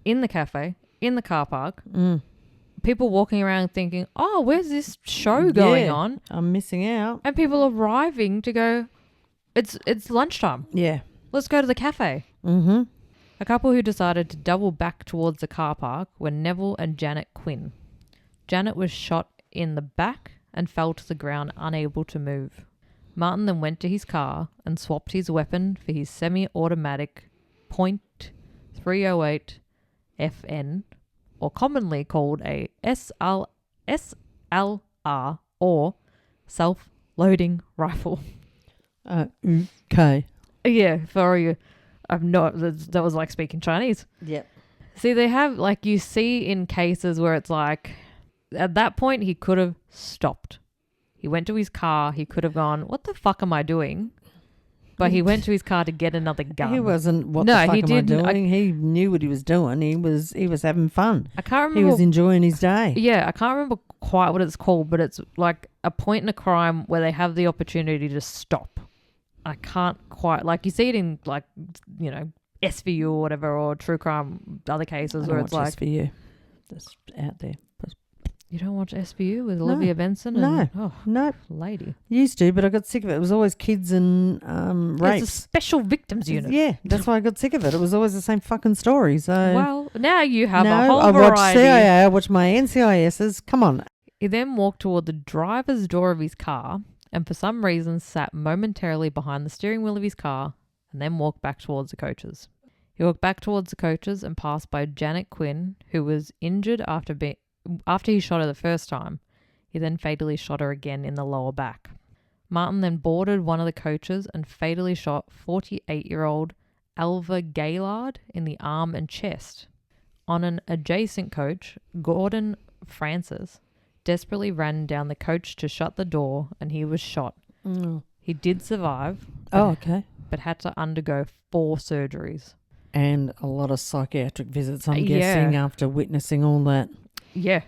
in the cafe, in the car park, people walking around thinking, oh, where's this show going on? I'm missing out. And people arriving to go, it's lunchtime. Yeah. Let's go to the cafe. A couple who decided to double back towards the car park were Neville and Janet Quinn. Janet was shot in the back and fell to the ground, unable to move. Martin then went to his car and swapped his weapon for his semi-automatic .308 FN, or commonly called a SLR or self-loading rifle. Okay. Yeah, for you. That was like speaking Chinese. Yep. See, they have, like, you see in cases where it's like, at that point, he could have stopped. He went to his car. He could have gone, what the fuck am I doing? But he went to his car to get another gun. He wasn't, what the fuck am I doing? He knew what he was doing. He was having fun. I can't remember. He was enjoying his day. Yeah, I can't remember quite what it's called, but it's like a point in a crime where they have the opportunity to stop. I can't quite, like, you see it in, like, you know, SVU or whatever, or true crime, other cases where it's like SVU. That's out there. You don't watch SVU with Olivia Benson? No. Lady. Used to, but I got sick of it. It was always kids and rapes. It's a special victims unit. Yeah, that's why I got sick of it. It was always the same fucking story. So well, now you have a whole I variety. watched CIA, I watched my NCISs. Come on. He then walked toward the driver's door of his car and for some reason sat momentarily behind the steering wheel of his car and then walked back towards the coaches. He walked back towards the coaches and passed by Janet Quinn, who was injured after he shot her the first time. He then fatally shot her again in the lower back. Martin then boarded one of the coaches and fatally shot 48-year-old Alva Gaylord in the arm and chest. On an adjacent coach, Gordon Francis desperately ran down the coach to shut the door and he was shot. He did survive. But had to undergo 4 surgeries. And a lot of psychiatric visits, I'm guessing, after witnessing all that. Yeah.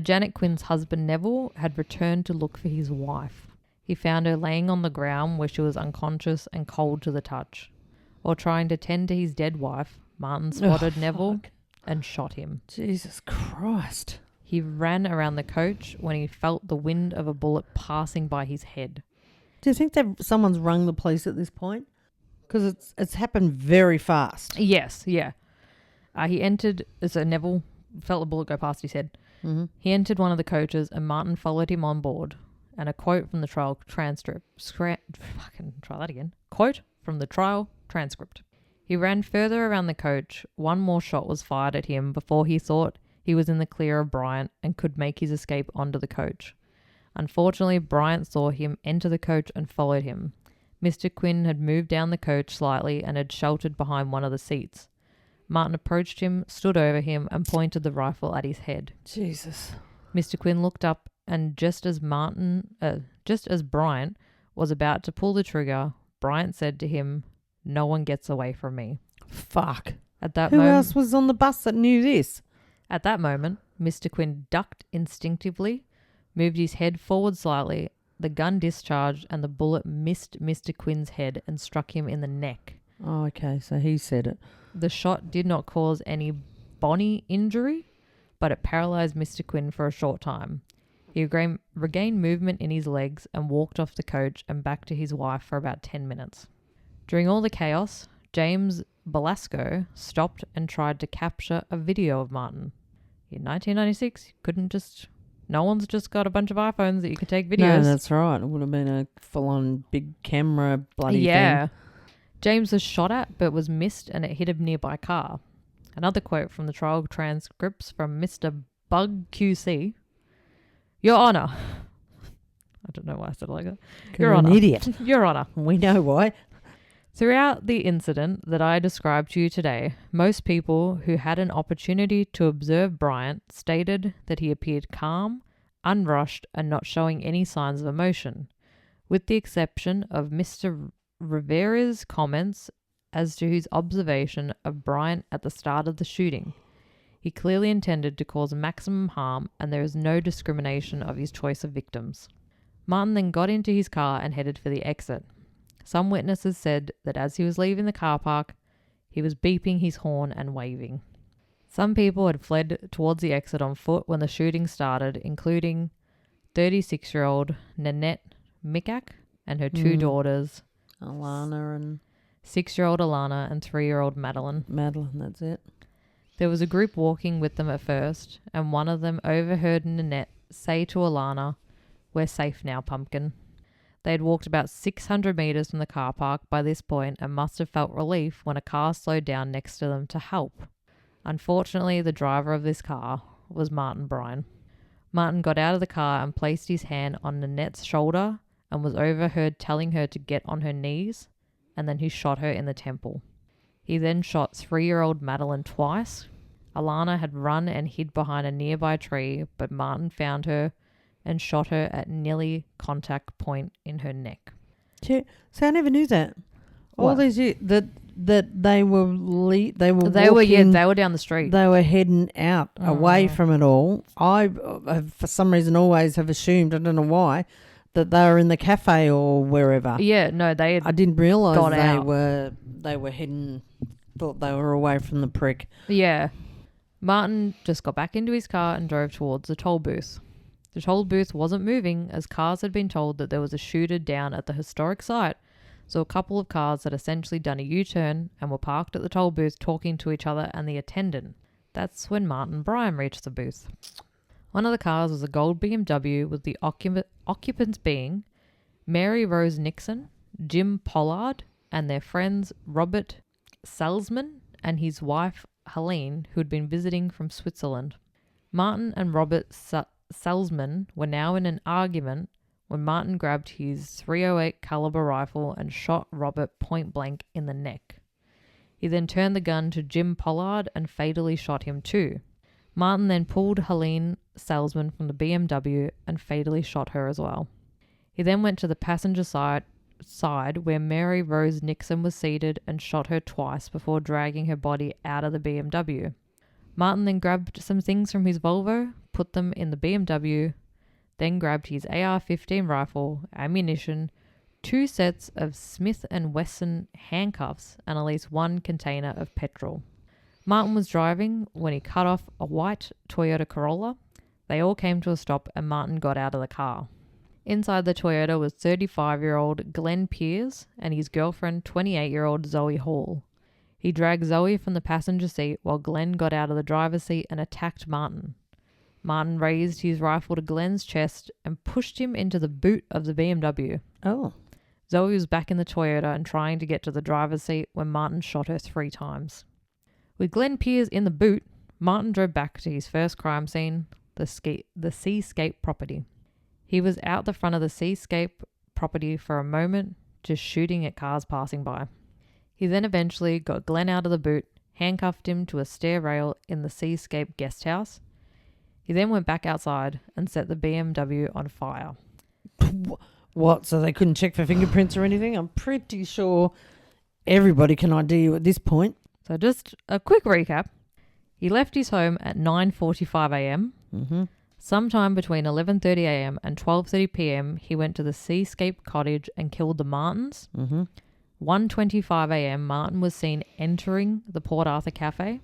Janet Quinn's husband, Neville, had returned to look for his wife. He found her laying on the ground where she was unconscious and cold to the touch. While trying to tend to his dead wife, Martin spotted Neville and shot him. Jesus Christ. He ran around the coach when he felt the wind of a bullet passing by his head. Do you think that someone's rung the police at this point? Because it's happened very fast. Yes, yeah. He entered, so Neville felt the bullet go past his head. Mm-hmm. He entered one of the coaches and Martin followed him on board. And a quote from the trial transcript. Quote from the trial transcript. He ran further around the coach. One more shot was fired at him before he thought he was in the clear of Bryant and could make his escape onto the coach. Unfortunately, Bryant saw him enter the coach and followed him. Mr. Quinn had moved down the coach slightly and had sheltered behind one of the seats. Martin approached him, stood over him, and pointed the rifle at his head. Jesus. Mr. Quinn looked up, and just as Bryant was about to pull the trigger, Bryant said to him, "No one gets away from me." Fuck. Who else was on the bus that knew this? At that moment, Mr. Quinn ducked instinctively, moved his head forward slightly. The gun discharged and the bullet missed Mr. Quinn's head and struck him in the neck. Oh, okay. So he said it. The shot did not cause any bony injury, but it paralyzed Mr. Quinn for a short time. He regained movement in his legs and walked off the coach and back to his wife for about 10 minutes. During all the chaos, James Belasco stopped and tried to capture a video of Martin. In 1996, no one's just got a bunch of iPhones that you could take videos. No, that's right. It would have been a full-on big camera bloody thing. James was shot at but was missed and it hit a nearby car. Another quote from the trial transcripts from Mr. Bug QC. Your Honour. I don't know why I said it like that. You're an idiot. Your Honour. We know why. Throughout the incident that I described to you today, most people who had an opportunity to observe Bryant stated that he appeared calm, unrushed, and not showing any signs of emotion, with the exception of Mr. Rivera's comments as to his observation of Bryant at the start of the shooting. He clearly intended to cause maximum harm, and there is no discrimination of his choice of victims. Martin then got into his car and headed for the exit. Some witnesses said that as he was leaving the car park, he was beeping his horn and waving. Some people had fled towards the exit on foot when the shooting started, including 36-year-old Nanette Mikak and her 2 daughters, Alana and 6-year-old Alana, and 3-year-old Madeline. Madeline, that's it. There was a group walking with them at first, and one of them overheard Nanette say to Alana, "We're safe now, pumpkin." They had walked about 600 metres from the car park by this point and must have felt relief when a car slowed down next to them to help. Unfortunately, the driver of this car was Martin Bryan. Martin got out of the car and placed his hand on Nanette's shoulder and was overheard telling her to get on her knees, and then he shot her in the temple. He then shot 3-year-old Madeline twice. Alana had run and hid behind a nearby tree, but Martin found her and shot her at nearly contact point in her neck. Yeah. So I never knew that. All What? these years that they were walking, they were down the street. They were heading out away from it all. I for some reason always have assumed, I don't know why, that they were in the cafe or wherever. Yeah, no, they had I didn't realise got they out. were heading. Thought they were away from the prick. Yeah. Martin just got back into his car and drove towards the toll booth. The toll booth wasn't moving as cars had been told that there was a shooter down at the historic site. So a couple of cars had essentially done a U-turn and were parked at the toll booth talking to each other and the attendant. That's when Martin Bryan reached the booth. One of the cars was a gold BMW with the occupants being Mary Rose Nixon, Jim Pollard, and their friends Robert Salzman and his wife Helene, who had been visiting from Switzerland. Martin and Robert Salzman were now in an argument when Martin grabbed his .308 caliber rifle and shot Robert point blank in the neck. He then turned the gun to Jim Pollard and fatally shot him too. Martin then pulled Helene Salzman from the BMW and fatally shot her as well. He then went to the passenger side where Mary Rose Nixon was seated and shot her twice before dragging her body out of the BMW. Martin then grabbed some things from his Volvo, put them in the BMW, then grabbed his AR-15 rifle, ammunition, 2 sets of Smith & Wesson handcuffs, and at least 1 container of petrol. Martin was driving when he cut off a white Toyota Corolla. They all came to a stop and Martin got out of the car. Inside the Toyota was 35-year-old Glenn Pierce and his girlfriend, 28-year-old Zoe Hall. He dragged Zoe from the passenger seat while Glenn got out of the driver's seat and attacked Martin. Martin raised his rifle to Glenn's chest and pushed him into the boot of the BMW. Oh. Zoe was back in the Toyota and trying to get to the driver's seat when Martin shot her 3 times. With Glenn Pierce in the boot, Martin drove back to his first crime scene, the Seascape property. He was out the front of the Seascape property for a moment, just shooting at cars passing by. He then eventually got Glenn out of the boot, handcuffed him to a stair rail in the Seascape guest house. He then went back outside and set the BMW on fire. What? So they couldn't check for fingerprints or anything? I'm pretty sure everybody can ID you at this point. So just a quick recap. He left his home at 9:45 a.m. Mm-hmm. Sometime between 11:30 a.m. and 12:30 p.m. he went to the Seascape cottage and killed the Martins. Mm-hmm. 1:25 a.m. Martin was seen entering the Port Arthur cafe.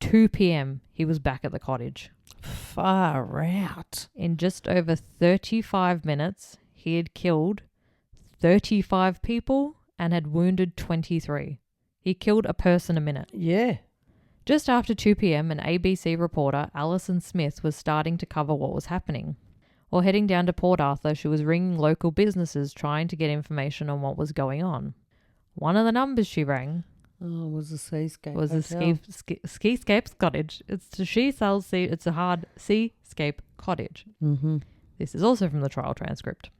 2 p.m. he was back at the cottage. Far out. In just over 35 minutes, he had killed 35 people and had wounded 23. He killed a person a minute. Yeah. Just after 2 p.m, an ABC reporter, Alison Smith, was starting to cover what was happening. While heading down to Port Arthur, she was ringing local businesses trying to get information on what was going on. One of the numbers she rang was a Seascape. was a Seascape's cottage. It's a hard Seascape cottage. Mm-hmm. This is also from the trial transcript.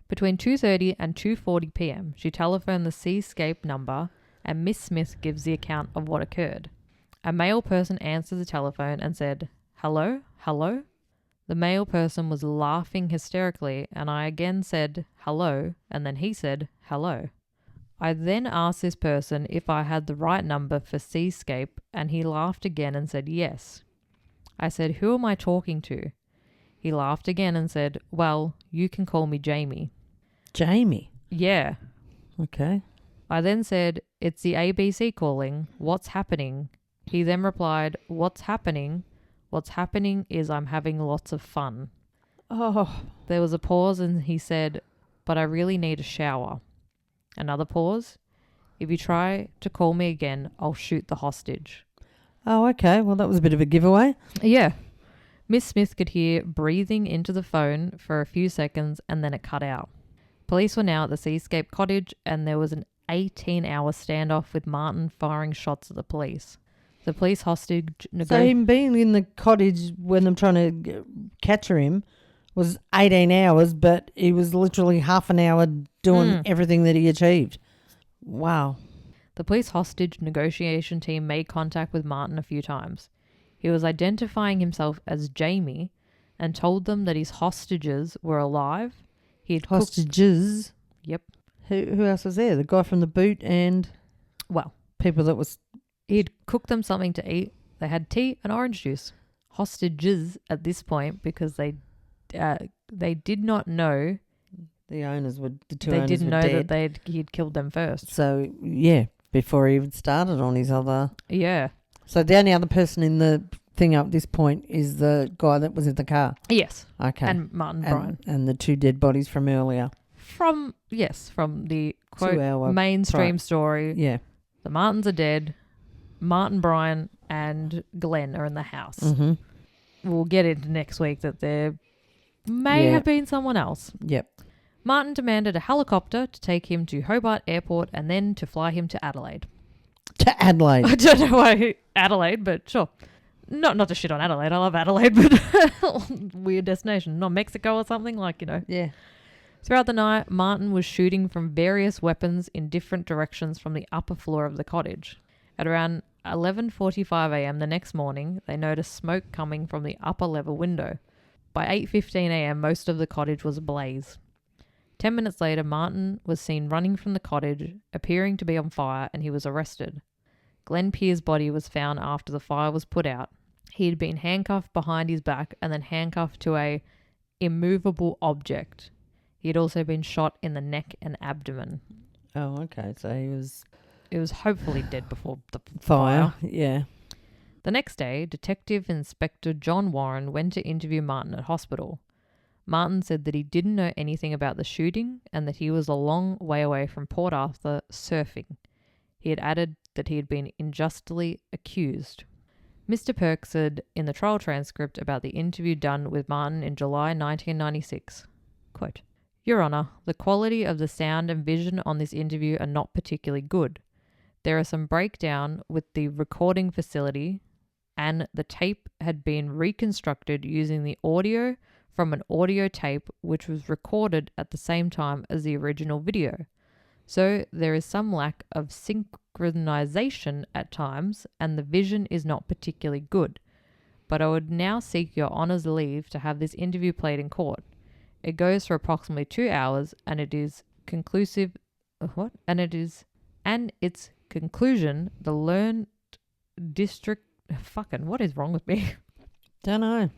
Between 2:30 and 2:40 p.m, she telephoned the Seascape number and Miss Smith gives the account of what occurred. A male person answered the telephone and said, "Hello? Hello?" The male person was laughing hysterically and I again said, "Hello," and then he said, "Hello." I then asked this person if I had the right number for Seascape and he laughed again and said yes. I said, "Who am I talking to?" He laughed again and said, "Well, you can call me Jamie." Jamie? Yeah. Okay. I then said, "It's the ABC calling. What's happening?" He then replied, "What's happening? What's happening is I'm having lots of fun." Oh. There was a pause and he said, "But I really need a shower." Another pause. If you try to call me again, I'll shoot the hostage. Oh, okay. Well, that was a bit of a giveaway. Yeah. Miss Smith could hear breathing into the phone for a few seconds and then it cut out. Police were now at the Seascape cottage and there was an 18-hour standoff with Martin firing shots at the police. The police hostage... So him being in the cottage when them trying to capture him was 18 hours, but he was literally half an hour doing everything that he achieved. Wow. The police hostage negotiation team made contact with Martin a few times. He was identifying himself as Jamie and told them that his hostages were alive. He had Hostages? Yep. Who else was there? The guy from the boot and... Well, people that was... He'd cooked them something to eat. They had tea and orange juice. Hostages at this point because they did not know... The owners were... The two they owners didn't were know dead. that he'd killed them first. So, yeah, before he even started on his other... Yeah. So the only other person in the thing up at this point is the guy that was in the car? Yes. Okay. And Martin Bryan. And the two dead bodies from earlier. From the quote 2 hour mainstream story. Yeah. The Martins are dead. Martin Bryan and Glenn are in the house. Mm-hmm. We'll get into next week that there may have been someone else. Yep. Martin demanded a helicopter to take him to Hobart Airport and then to fly him to Adelaide. To Adelaide. I don't know why Adelaide, but sure. Not to shit on Adelaide. I love Adelaide, but weird destination. Not Mexico or something, like, you know. Yeah. Throughout the night, Martin was shooting from various weapons in different directions from the upper floor of the cottage. At around 11:45 a.m. the next morning, they noticed smoke coming from the upper level window. By 8:15 a.m., most of the cottage was ablaze. 10 minutes later, Martin was seen running from the cottage, appearing to be on fire, and he was arrested. Glenn Pear's body was found after the fire was put out. He had been handcuffed behind his back and then handcuffed to a immovable object. He had also been shot in the neck and abdomen. Oh, okay. So he was... It was hopefully dead before the Fire. Yeah. The next day, Detective Inspector John Warren went to interview Martin at hospital. Martin said that he didn't know anything about the shooting and that he was a long way away from Port Arthur surfing. He had added that he had been unjustly accused. Mr. Perk said in the trial transcript about the interview done with Martin in July 1996, quote, "Your Honour, the quality of the sound and vision on this interview are not particularly good. There are some breakdown with the recording facility and the tape had been reconstructed using the audio from an audio tape which was recorded at the same time as the original video. So there is some lack of synchronization at times and the vision is not particularly good. But I would now seek your Honour's leave to have this interview played in court. It goes for approximately 2 hours and it is conclusive... What? And its conclusion, the learned district... Fucking, what is wrong with me? Don't know.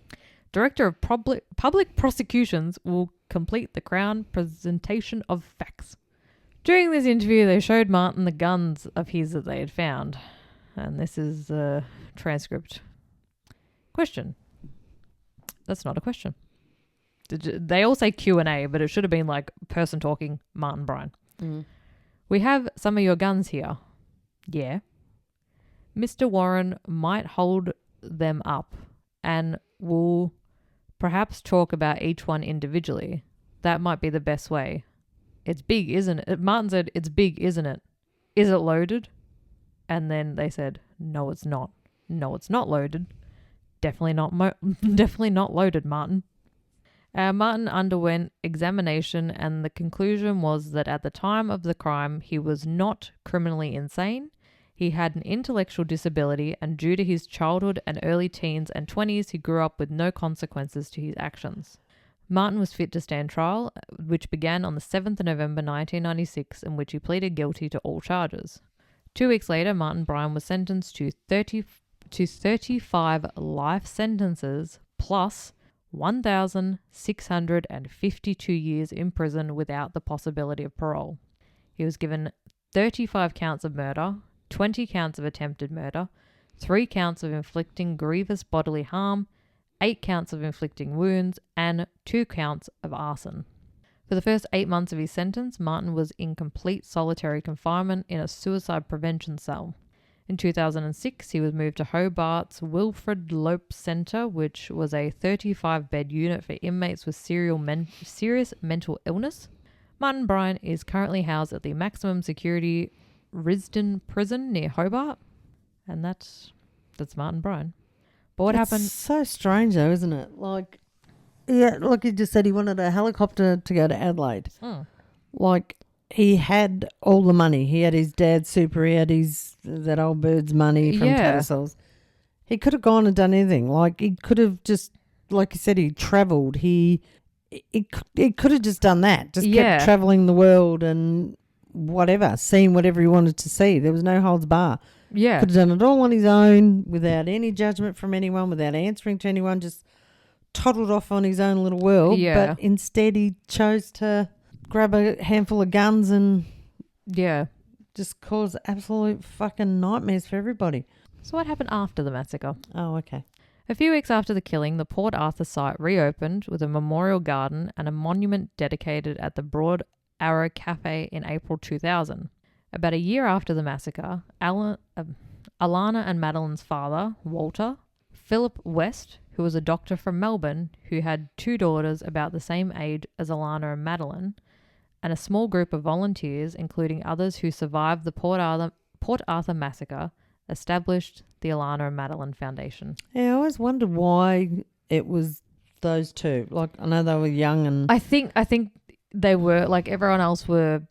Director of Public Prosecutions will complete the Crown presentation of facts. During this interview, they showed Martin the guns of his that they had found. And this is a transcript. Question. That's not a question. They all say Q&A, but it should have been like person talking, Martin Bryan. Mm. We have some of your guns here. Yeah. Mr. Warren might hold them up and will perhaps talk about each one individually. That might be the best way. It's big, isn't it? Martin said, it's big, isn't it? Is it loaded? And then they said, no, it's not. No, it's not loaded. Definitely not loaded, Martin. Martin underwent examination and the conclusion was that at the time of the crime, he was not criminally insane. He had an intellectual disability and due to his childhood and early teens and 20s, he grew up with no consequences to his actions. Martin was fit to stand trial, which began on the 7th of November 1996, in which he pleaded guilty to all charges. 2 weeks later, Martin Bryan was sentenced to 35 life sentences plus 1,652 years in prison without the possibility of parole. He was given 35 counts of murder, 20 counts of attempted murder, 3 counts of inflicting grievous bodily harm, 8 counts of inflicting wounds, and 2 counts of arson. For the first 8 months of his sentence, Martin was in complete solitary confinement in a suicide prevention cell. In 2006, he was moved to Hobart's Wilfred Lope Centre, which was a 35-bed unit for inmates with serious mental illness. Martin Bryan is currently housed at the maximum security Risdon prison near Hobart. And that's Martin Bryan. But what happened? It's so strange though, isn't it? Like, yeah, like he just said he wanted a helicopter to go to Adelaide. Like, he had all the money. He had his dad's super. He had that old bird's money from Tattersalls. He could have gone and done anything. Like, he could have just, like you said, he travelled. He could have just done that. Just kept travelling the world and whatever, seeing whatever he wanted to see. There was no holds bar. Yeah. Could have done it all on his own without any judgment from anyone, without answering to anyone, just toddled off on his own little world. Yeah. But instead he chose to grab a handful of guns and just cause absolute fucking nightmares for everybody. So what happened after the massacre? Oh, okay. A few weeks after the killing, the Port Arthur site reopened with a memorial garden and a monument dedicated at the Broad Arrow Cafe in April 2000. About a year after the massacre, Alana and Madeline's father, Walter, Philip West, who was a doctor from Melbourne who had 2 daughters about the same age as Alana and Madeline, and a small group of volunteers, including others who survived the Port Arthur Massacre, established the Alana and Madeline Foundation. Yeah, I always wondered why it was those two. Like, I know they were young and... I think they were, like everyone else were,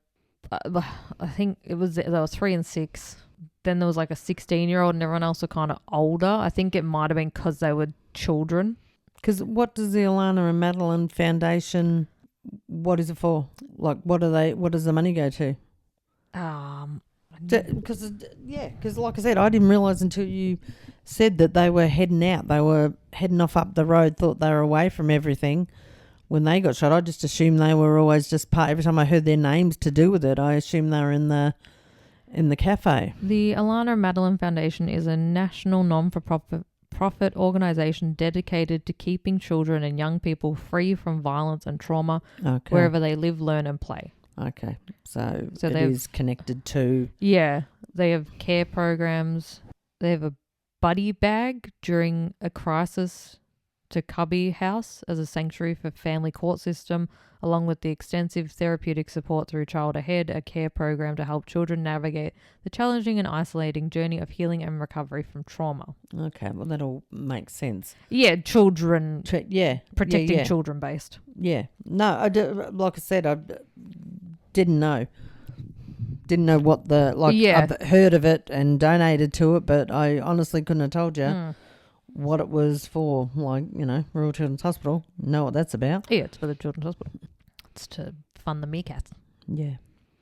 I think they were 3 and 6. Then there was like a 16-year-old and everyone else were kind of older. I think it might have been because they were children. Because what does the Alana and Madeline Foundation... What is it for? Like, what does the money go to? Because like I said, I didn't realise until you said that they were heading out. They were heading off up the road, thought they were away from everything. When they got shot, I just assumed they were always just part. Every time I heard their names to do with it, I assumed they were in the cafe. The Alana and Madeline Foundation is a national non-for-profit organisation dedicated to keeping children and young people free from violence and trauma wherever they live, learn and play. Okay. So it is connected to... Yeah. They have care programs. They have a buddy bag during a crisis to Cubby House as a sanctuary for family court system, along with the extensive therapeutic support through Child Ahead, a care program to help children navigate the challenging and isolating journey of healing and recovery from trauma. Okay, well, that all makes sense. Yeah, children. Protecting yeah. children based. Yeah. No, like I said, I didn't know. Didn't know what I've heard of it and donated to it, but I honestly couldn't have told you what it was for, like, Royal Children's Hospital. Know what that's about. Yeah, it's for the Children's Hospital. It's to fund the meerkats. Yeah.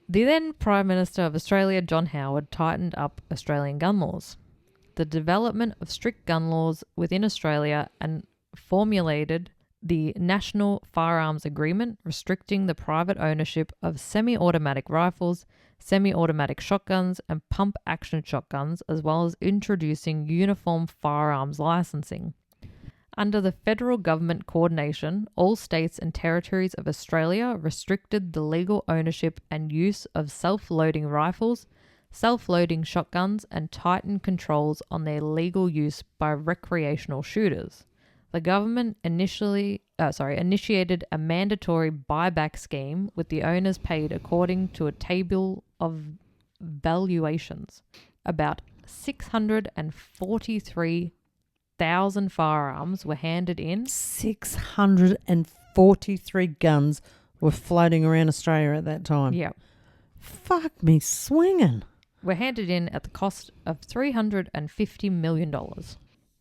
The then Prime Minister of Australia, John Howard, tightened up Australian gun laws. The development of strict gun laws within Australia and formulated the National Firearms Agreement restricting the private ownership of semi-automatic rifles, semi-automatic shotguns and pump-action shotguns, as well as introducing uniform firearms licensing. Under the federal government coordination, all states and territories of Australia restricted the legal ownership and use of self-loading rifles, self-loading shotguns, and tightened controls on their legal use by recreational shooters. The government initiated a mandatory buyback scheme with the owners paid according to a table of valuations. About 643,000 firearms were handed in. 643 guns were floating around Australia at that time. Yeah. Fuck me swinging. Were handed in at the cost of $350 million.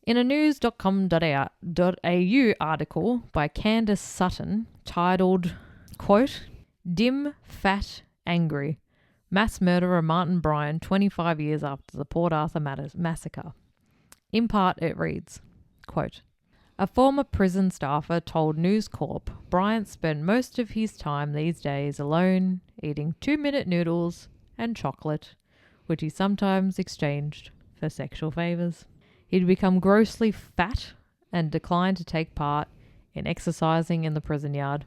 In a news.com.au article by Candace Sutton titled, quote, "Dim, Fat, Angry. Mass Murderer Martin Bryan 25 years after the Port Arthur Massacre." In part it reads, quote, "A former prison staffer told News Corp Bryant spent most of his time these days alone, eating 2-minute noodles and chocolate, which he sometimes exchanged for sexual favours. He'd become grossly fat and declined to take part in exercising in the prison yard.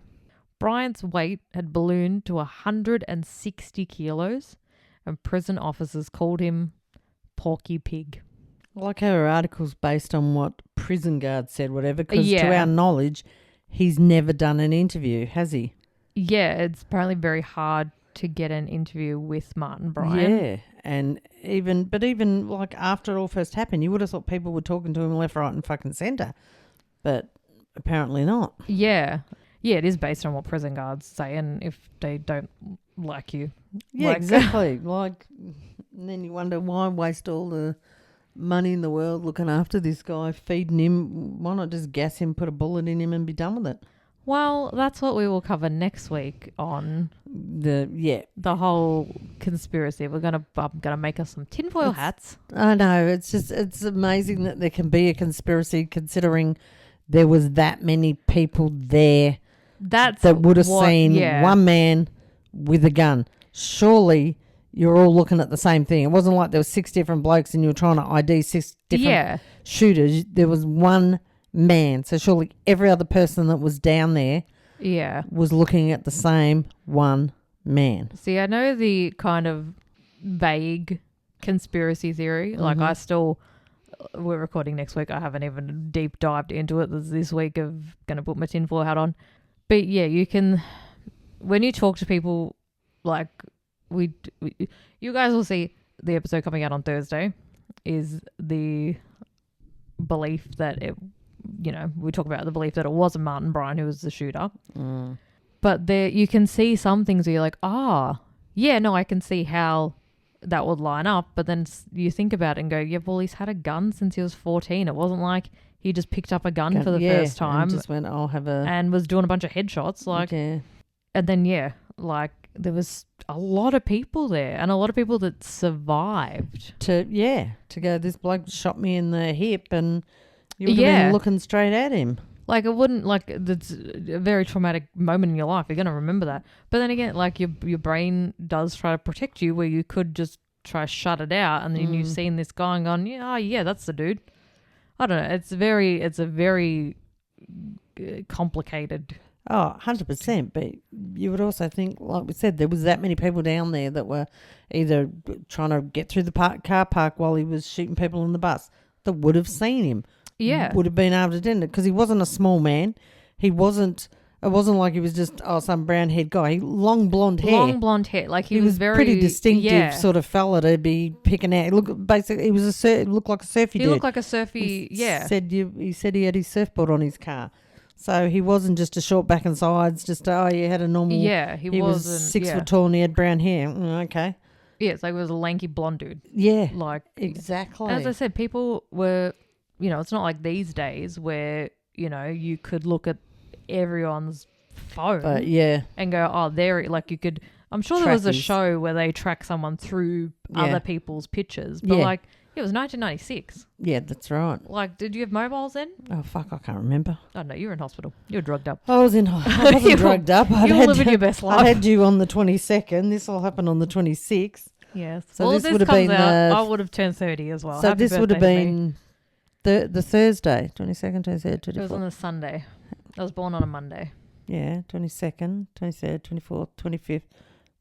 Bryant's weight had ballooned to 160 kilos, and prison officers called him Porky Pig. I like how her article's based on what prison guards said, whatever, because to Yeah. our knowledge, he's never done an interview, has he? Yeah, it's apparently very hard to get an interview with Martin Bryant. Yeah, and even like after it all first happened, you would have thought people were talking to him left, right, and fucking centre, but apparently not. Yeah. Yeah, it is based on what prison guards say, and if they don't like you. Yeah, Like- exactly. Like, and then you wonder why waste all the money in the world looking after this guy, feeding him. Why not just gas him, put a bullet in him, and be done with it? Well, that's what we will cover next week on the whole conspiracy. I'm gonna make us some tinfoil hats. I know. It's amazing that there can be a conspiracy considering there was that many people there That would have seen one man with a gun. Surely you're all looking at the same thing. It wasn't like there were 6 different blokes and you were trying to ID 6 different shooters. There was one man. So surely every other person that was down there was looking at the same one man. See, I know the kind of vague conspiracy theory. Like we're recording next week. I haven't even deep dived into it this week of going to put my tinfoil hat on. But yeah, you can, when you talk to people, like you guys will see the episode coming out on Thursday is the belief that we talk about the belief that it wasn't Martin Bryant who was the shooter. But there you can see some things where you're like, I can see how that would line up. But then you think about it and go, yeah, well, he's had a gun since he was 14. It wasn't like he just picked up a gun for the first time and just went, I'll have a... and was doing a bunch of headshots. And then, there was a lot of people there and a lot of people that survived. To go, this bloke shot me in the hip and you would have been looking straight at him. Like, it wouldn't, that's a very traumatic moment in your life. You're going to remember that. But then again, like, your brain does try to protect you where you could just try to shut it out. And then you've seen this guy and gone, that's the dude. I don't know. It's a very complicated. Oh, 100%. But you would also think, like we said, there was that many people down there that were either trying to get through the car park while he was shooting people in the bus that would have seen him. Yeah. Would have been able to do it because he wasn't a small man. It wasn't like he was just some brown haired guy. Long blonde hair. Like he was very pretty distinctive sort of fella to be picking out. Basically, he was looked like a surfy dude. He looked like a surfy, He said he had his surfboard on his car. So he wasn't just a short back and sides, just he had a normal... Yeah, he was 6 foot tall and he had brown hair. Okay. Yeah, it's like he was a lanky blonde dude. Yeah. Like... Exactly. As I said, people were... it's not like these days where, you could look at everyone's phone and go, you could... I'm sure there was a show where they track someone through other people's pictures. But it was 1996. Yeah, that's right. Like, did you have mobiles then? Oh, fuck, I can't remember. Oh, no, you were in hospital. You were drugged up. I wasn't drugged up. You were living your best life. I had you on the 22nd. This all happened on the 26th. Yes. So this would have been I would have turned 30 as well. So Happy this would have birthday been the Thursday, 22nd, 23rd, 24th. It was on a Sunday. I was born on a Monday. Yeah, 22nd, 23rd, 24th, 25th.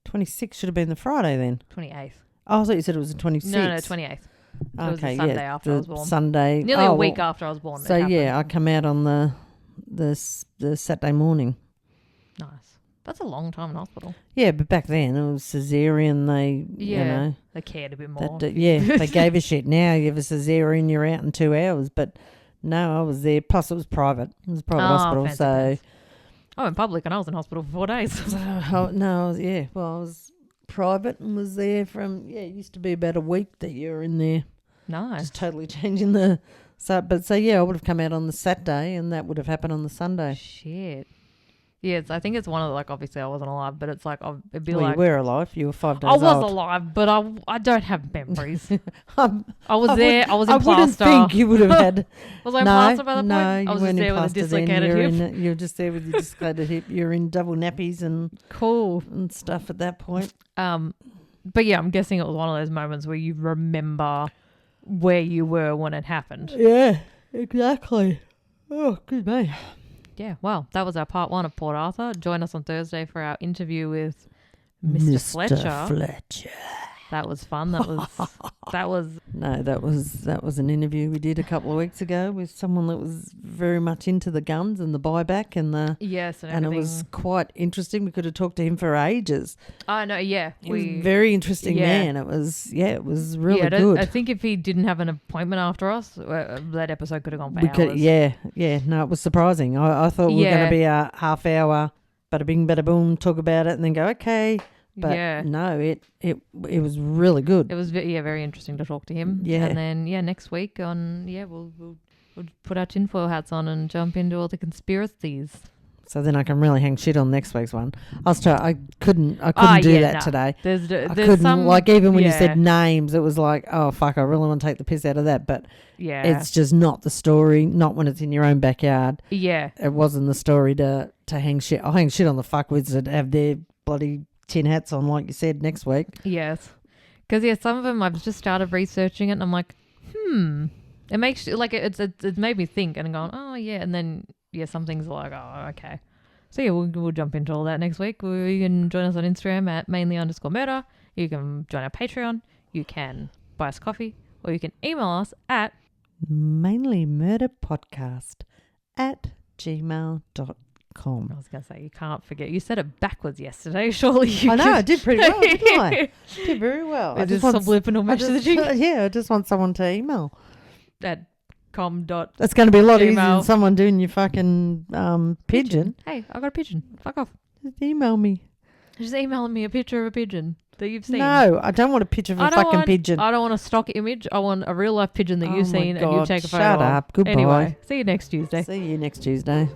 26th should have been the Friday then. 28th. Oh, I thought you said it was the 26th. No, 28th. It was the Sunday after I was born. Sunday. Nearly a week after I was born. So I come out on the Saturday morning. Nice. That's a long time in hospital. Yeah, but back then it was cesarean. They cared a bit more. They gave a shit. Now you have a cesarean, you're out in 2 hours. But no, I was there. Plus it was private. It was a private hospital. So in public, and I was in hospital for 4 days. I was private and was there from it used to be about a week that you were in there. Nice. Just totally changing the I would have come out on the Saturday and that would have happened on the Sunday. Shit. Yeah, I think it's one of the, obviously I wasn't alive, but it's like, it'd be you were alive. You were 5 days old. I was alive, but I don't have memories. I was there. I was in plaster. I wouldn't think you would have had... Was I in plaster by that point? No, I was just there with a dislocated hip. You were just there with your dislocated hip. You were in double nappies and... Cool. And stuff at that point. But yeah, I'm guessing it was one of those moments where you remember where you were when it happened. Yeah, exactly. Oh, good me. Yeah, well, that was our part 1 of Port Arthur. Join us on Thursday for our interview with Mr. Fletcher. That was fun. That was No, that was an interview we did a couple of weeks ago with someone that was very much into the guns and the buyback and the and it was quite interesting. We could have talked to him for ages. Oh no, yeah, he was a very interesting man. It was really good. I think if he didn't have an appointment after us, that episode could have gone for hours. No, it was surprising. I thought we were going to be a half hour, bada bing, bada boom, talk about it, and then go okay. But no, it was really good. It was very interesting to talk to him. Yeah, and then next week we'll put our tinfoil hats on and jump into all the conspiracies. So then I can really hang shit on next week's one. I couldn't do that today. There's I couldn't, like, even when you said names, it was like, oh fuck, I really want to take the piss out of that. But it's just not the story. Not when it's in your own backyard. Yeah, it wasn't the story to hang shit. I'll hang shit on the fuckwits that have their bloody tin hats on, like you said, next week. Yes, because some of them I've just started researching it, and I'm like, it makes like it made me think, and I'm going, oh yeah, and then some things are like, oh okay. So we'll jump into all that next week. You can join us on Instagram at mainly_murder. You can join our Patreon. You can buy us coffee, or you can email us at MainlyMurderPodcast at gmail.com. I was going to say, you can't forget. You said it backwards yesterday. Surely you I know, I did pretty well, didn't I? Did very well. I just want subliminal messaging. I just want someone to email. At com. It's going to be a lot easier than someone doing your fucking pigeon. Hey, I got a pigeon. Fuck off. Just email me. Just email me a picture of a pigeon that you've seen. No, I don't want a picture of a fucking pigeon. I don't want a stock image. I want a real life pigeon that you've seen and you take a photo of. Shut up. Goodbye. Anyway, see you next Tuesday.